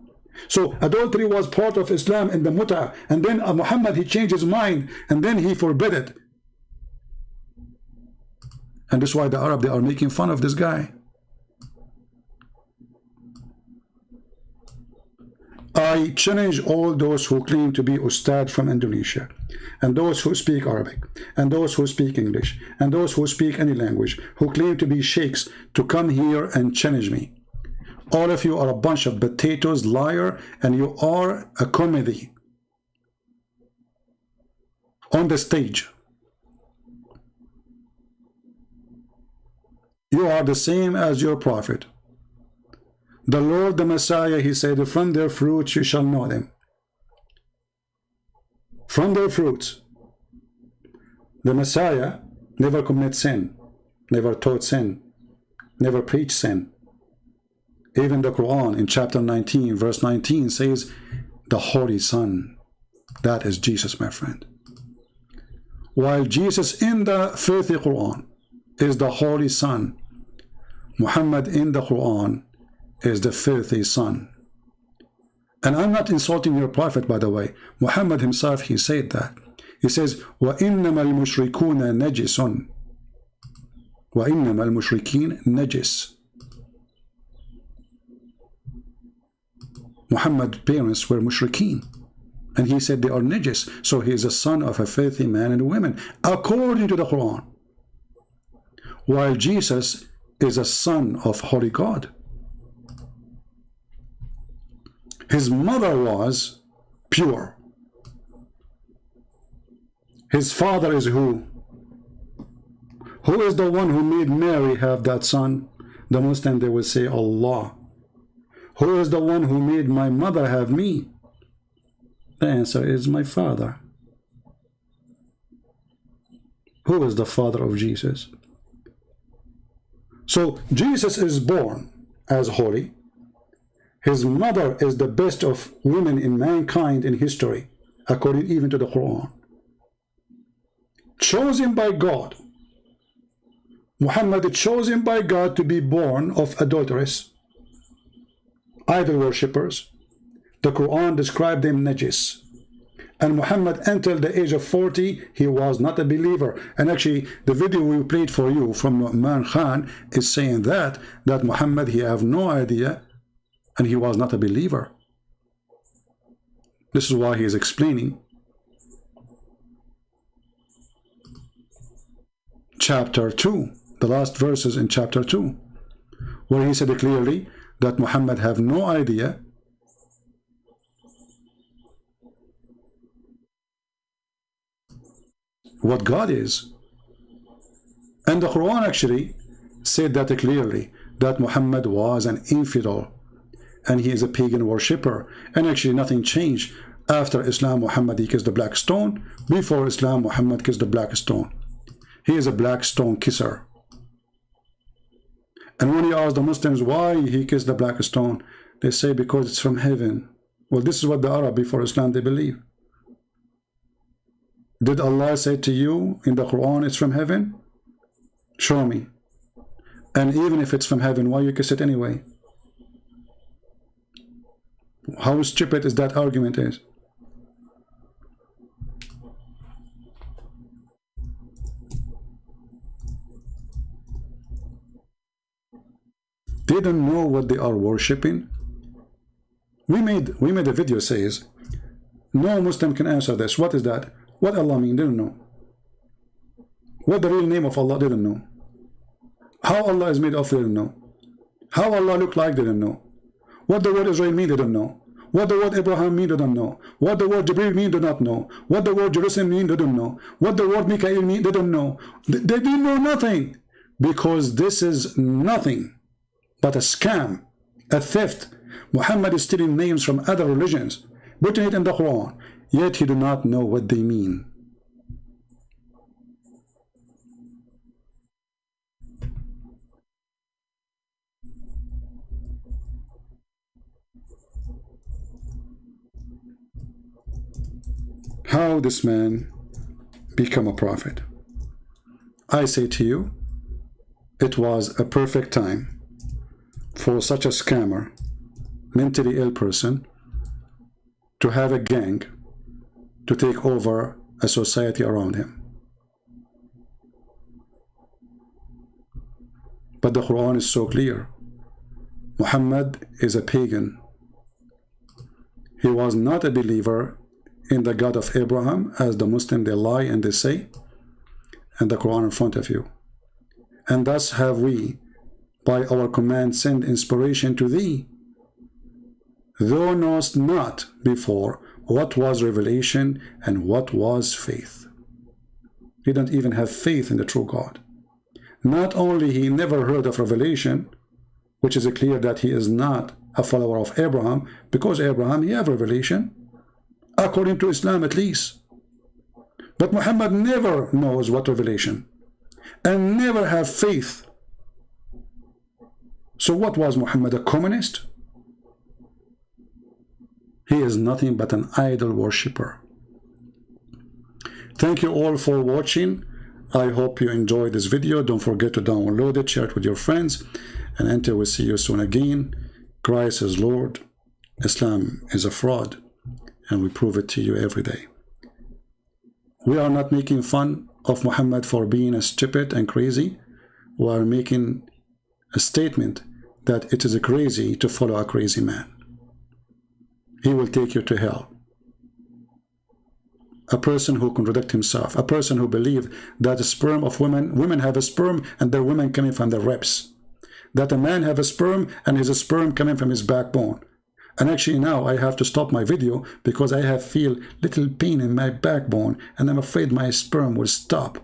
So adultery was part of Islam in the muta, and then Muhammad he changed his mind and then he forbid it. And that's why the Arab, they are making fun of this guy. I challenge all those who claim to be Ustad from Indonesia, and those who speak Arabic, and those who speak English, and those who speak any language, who claim to be sheikhs, to come here and challenge me. All of you are a bunch of potatoes, liar, and you are a comedy on the stage. You are the same as your prophet. The Lord, the Messiah, he said, from their fruits you shall know them. From their fruits. The Messiah never commit sin, never taught sin, never preached sin. Even the Quran in chapter 19, verse 19 says, the Holy Son. That is Jesus, my friend. While Jesus in the filthy Quran is the Holy Son, Muhammad in the Quran is the filthy son. And I'm not insulting your prophet, by the way. Muhammad himself, he said that. He says, وَإِنَّمَا الْمُشْرِكُونَ نَجِسٌ وَإِنَّمَا الْمُشْرِكِينَ نَجِسٌ. Muhammad's parents were mushrikeen, and he said they are najis, so he is a son of a filthy man and women, according to the Quran. While Jesus is a son of Holy God. His mother was pure. His father is who? Who is the one who made Mary have that son? The Muslim, they will say Allah. Who is the one who made my mother have me? The answer is my father. Who is the father of Jesus? So Jesus is born as holy. His mother is the best of women in mankind in history, according even to the Quran. Chosen by God. Muhammad is chosen by God to be born of adulteress, idol worshippers. The Quran described them najis. And Muhammad until the age of 40, he was not a believer. And actually, the video we played for you from Nu'man Khan is saying that Muhammad, he have no idea, and he was not a believer. This is why he is explaining. Chapter 2, the last verses in chapter 2, where he said clearly that Muhammad have no idea what God is. And the Quran actually said that clearly, that Muhammad was an infidel and he is a pagan worshipper. And actually nothing changed. After Islam, Muhammad, he kissed the black stone. Before Islam, Muhammad kissed the black stone. He is a black stone kisser. And when you ask the Muslims why he kissed the black stone, they say because it's from heaven. Well, this is what the Arab before Islam they believe. Did Allah say to you in the Quran it's from heaven? Show me. And even if it's from heaven, why you kiss it anyway? How stupid is that argument is? They don't know what they are worshipping. We made a video says no Muslim can answer this. What is that? What Allah mean? They don't know. What the real name of Allah? They don't know. How Allah is made of? They don't know. How Allah look like? They don't know. What the word Israel mean? They don't know. What the word Abraham mean? They don't know. What the word Jibril mean? They don't know. What the word Jerusalem mean? They don't know. What the word Mikael mean? They don't know. They didn't know nothing, because this is nothing but a scam, a theft. Muhammad is stealing names from other religions, putting it in the Quran, yet he do not know what they mean. How this man become a prophet? I say to you, it was a perfect time for such a scammer, mentally ill person, to have a gang to take over a society around him. But the Quran is so clear. Muhammad is a pagan. He was not a believer in the God of Abraham, as the Muslim they lie and they say, and the Quran in front of you. And thus have we, by our command, send inspiration to thee. Thou knowest not before what was revelation and what was faith. He don't even have faith in the true God. Not only he never heard of revelation, which is clear that he is not a follower of Abraham, because Abraham, he have revelation, according to Islam at least. But Muhammad never knows what revelation, and never have faith. So what was Muhammad, a communist? He is nothing but an idol worshipper. Thank you all for watching. I hope you enjoyed this video. Don't forget to download it, share it with your friends, and until we see you soon again, Christ is Lord, Islam is a fraud, and we prove it to you every day. We are not making fun of Muhammad for being a stupid and crazy. We are making a statement that it is crazy to follow a crazy man. He will take you to hell. A person who contradicts himself, a person who believes that the sperm of women have a sperm and their women coming from their ribs, that a man have a sperm and his sperm coming from his backbone. And actually now I have to stop my video because I feel little pain in my backbone and I'm afraid my sperm will stop.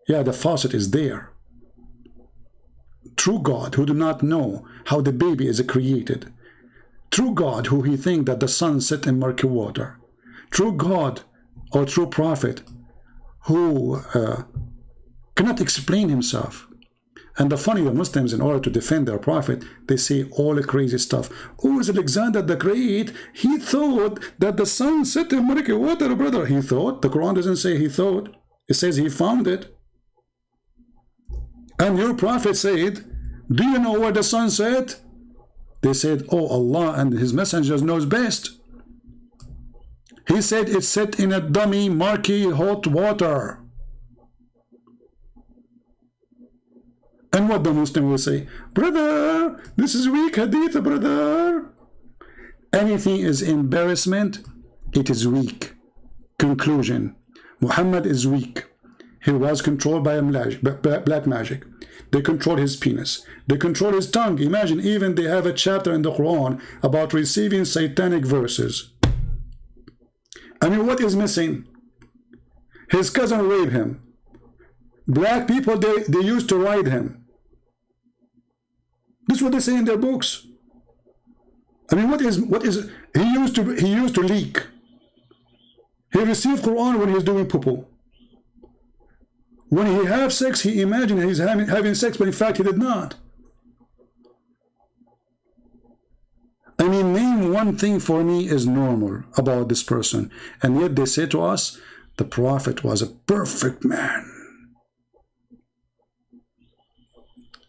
Yeah, the faucet is there. True God who do not know how the baby is created. True God who he think that the sun set in murky water. True God or true prophet who cannot explain himself. And the funny, the Muslims, in order to defend their prophet, they say all the crazy stuff. Oh, is Alexander the Great? He thought that the sun set in murky water, brother. He thought. The Quran doesn't say he thought. It says he found it. And your prophet said, do you know where the sun set? They said, oh, Allah and his messengers knows best. He said it's set in a dummy, murky, hot water. And what the Muslim will say, brother, this is weak hadith, brother. Anything is embarrassment, it is weak. Conclusion, Muhammad is weak. He was controlled by black magic. They control his penis. They control his tongue. Imagine, even they have a chapter in the Quran about receiving satanic verses. I mean, what is missing? His cousin raped him. Black people, they used to ride him. This is what they say in their books. I mean, what is he used to leak. He received Quran when he's doing poo-poo. When he have sex, he imagined he's having sex, but in fact he did not. I mean, name one thing for me is normal about this person. And yet they say to us, the Prophet was a perfect man.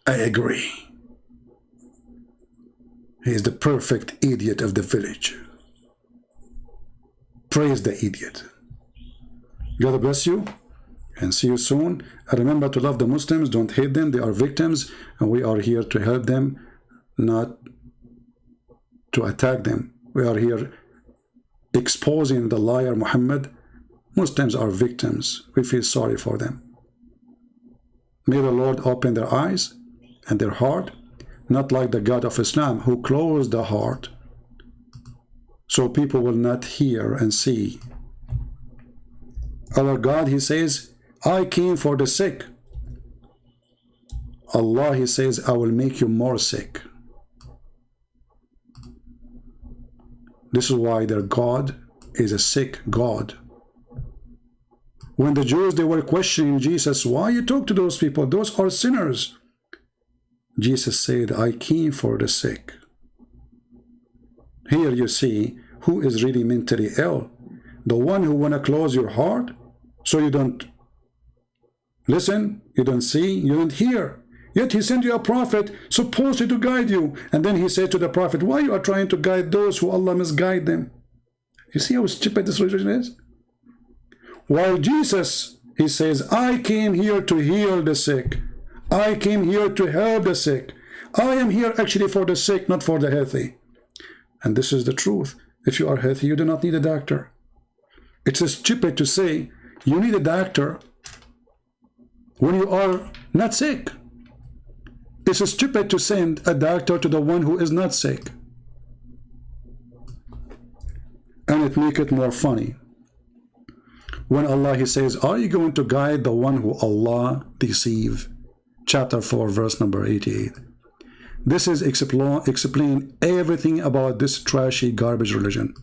I agree. He is the perfect idiot of the village. Praise the idiot. God bless you, and see you soon. And remember to love the Muslims, don't hate them, they are victims, and we are here to help them, not to attack them. We are here exposing the liar Muhammad. Muslims are victims. We feel sorry for them. May the Lord open their eyes and their heart, not like the God of Islam who closed the heart so people will not hear and see. Our God, he says, I came for the sick. Allah, he says, I will make you more sick. This is why their God is a sick God. When the Jews, they were questioning Jesus, why you talk to those people? Those are sinners. Jesus said, I came for the sick. Here you see who is really mentally ill. The one who want to close your heart so you don't listen, you don't see, you don't hear. Yet he sent you a prophet supposedly to guide you. And then he said to the prophet, why you are trying to guide those who Allah must guide them? You see how stupid this religion is? While Jesus, he says, I came here to heal the sick. I came here to help the sick. I am here actually for the sick, not for the healthy. And this is the truth. If you are healthy, you do not need a doctor. It's stupid to say you need a doctor when you are not sick. It's stupid to send a doctor to the one who is not sick. And it makes it more funny. When Allah, he says, are you going to guide the one who Allah deceive? Chapter 4, verse number 88. This is explain everything about this trashy garbage religion.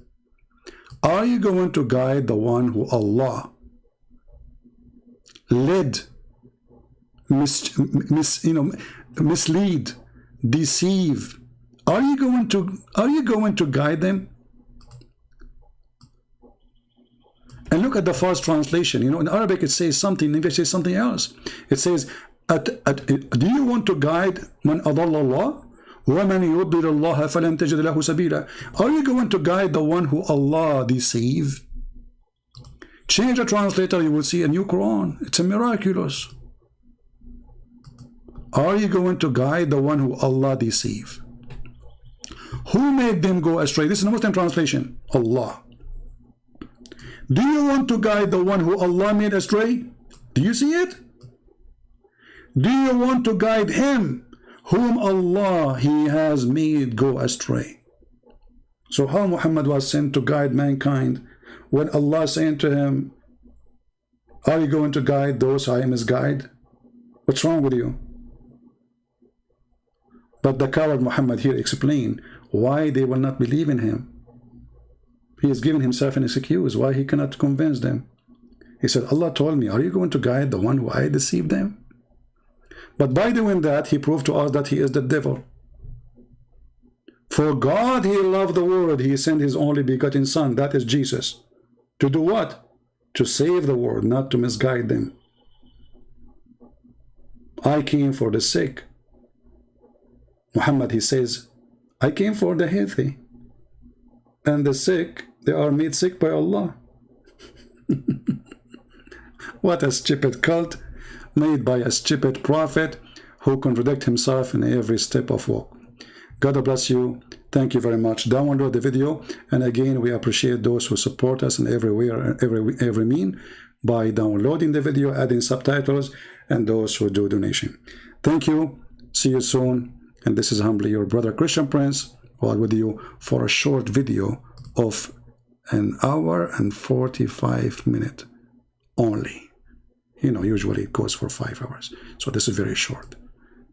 Are you going to guide the one who Allah led, mislead, deceive? Are you going to guide them? And look at the false translation. You know, in Arabic it says something, in English it says something else. It says, do you want to guide man adalla Allah? وَمَنْ يُضْلِلَ اللَّهَ فَلَنْ تَجِدْ لَهُ سَبِيلًا. Are you going to guide the one who Allah deceive? Change the translator, you will see a new Quran. It's a miraculous. Are you going to guide the one who Allah deceive? Who made them go astray? This is the Muslim translation. Allah. Do you want to guide the one who Allah made astray? Do you see it? Do you want to guide him whom Allah he has made go astray? So how Muhammad was sent to guide mankind when Allah saying to him, are you going to guide those I misguide? What's wrong with you? But the coward Muhammad here explained why they will not believe in him. He has given himself an excuse why he cannot convince them. He said, Allah told me, are you going to guide the one who I deceived them? But by doing that, he proved to us that he is the devil. For God, he loved the world. He sent his only begotten son, that is Jesus. To do what? To save the world, not to misguide them. I came for the sick. Muhammad, he says, I came for the healthy. And the sick, they are made sick by Allah. What a stupid cult made by a stupid prophet who contradicts himself in every step of walk. God bless you. Thank you very much. Download the video. And again, we appreciate those who support us in every mean by downloading the video, adding subtitles, and those who do donation. Thank you. See you soon. And this is humbly your brother Christian Prince, while with you for a short video of 1 hour and 45 minutes only. You know, usually it goes for 5 hours. So this is very short.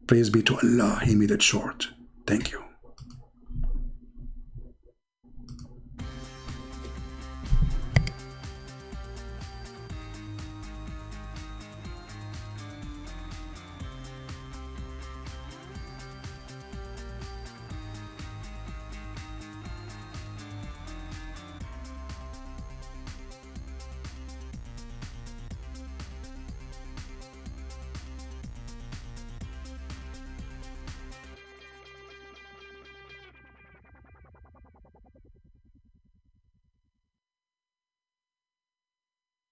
Praise be to Allah, He made it short. Thank you.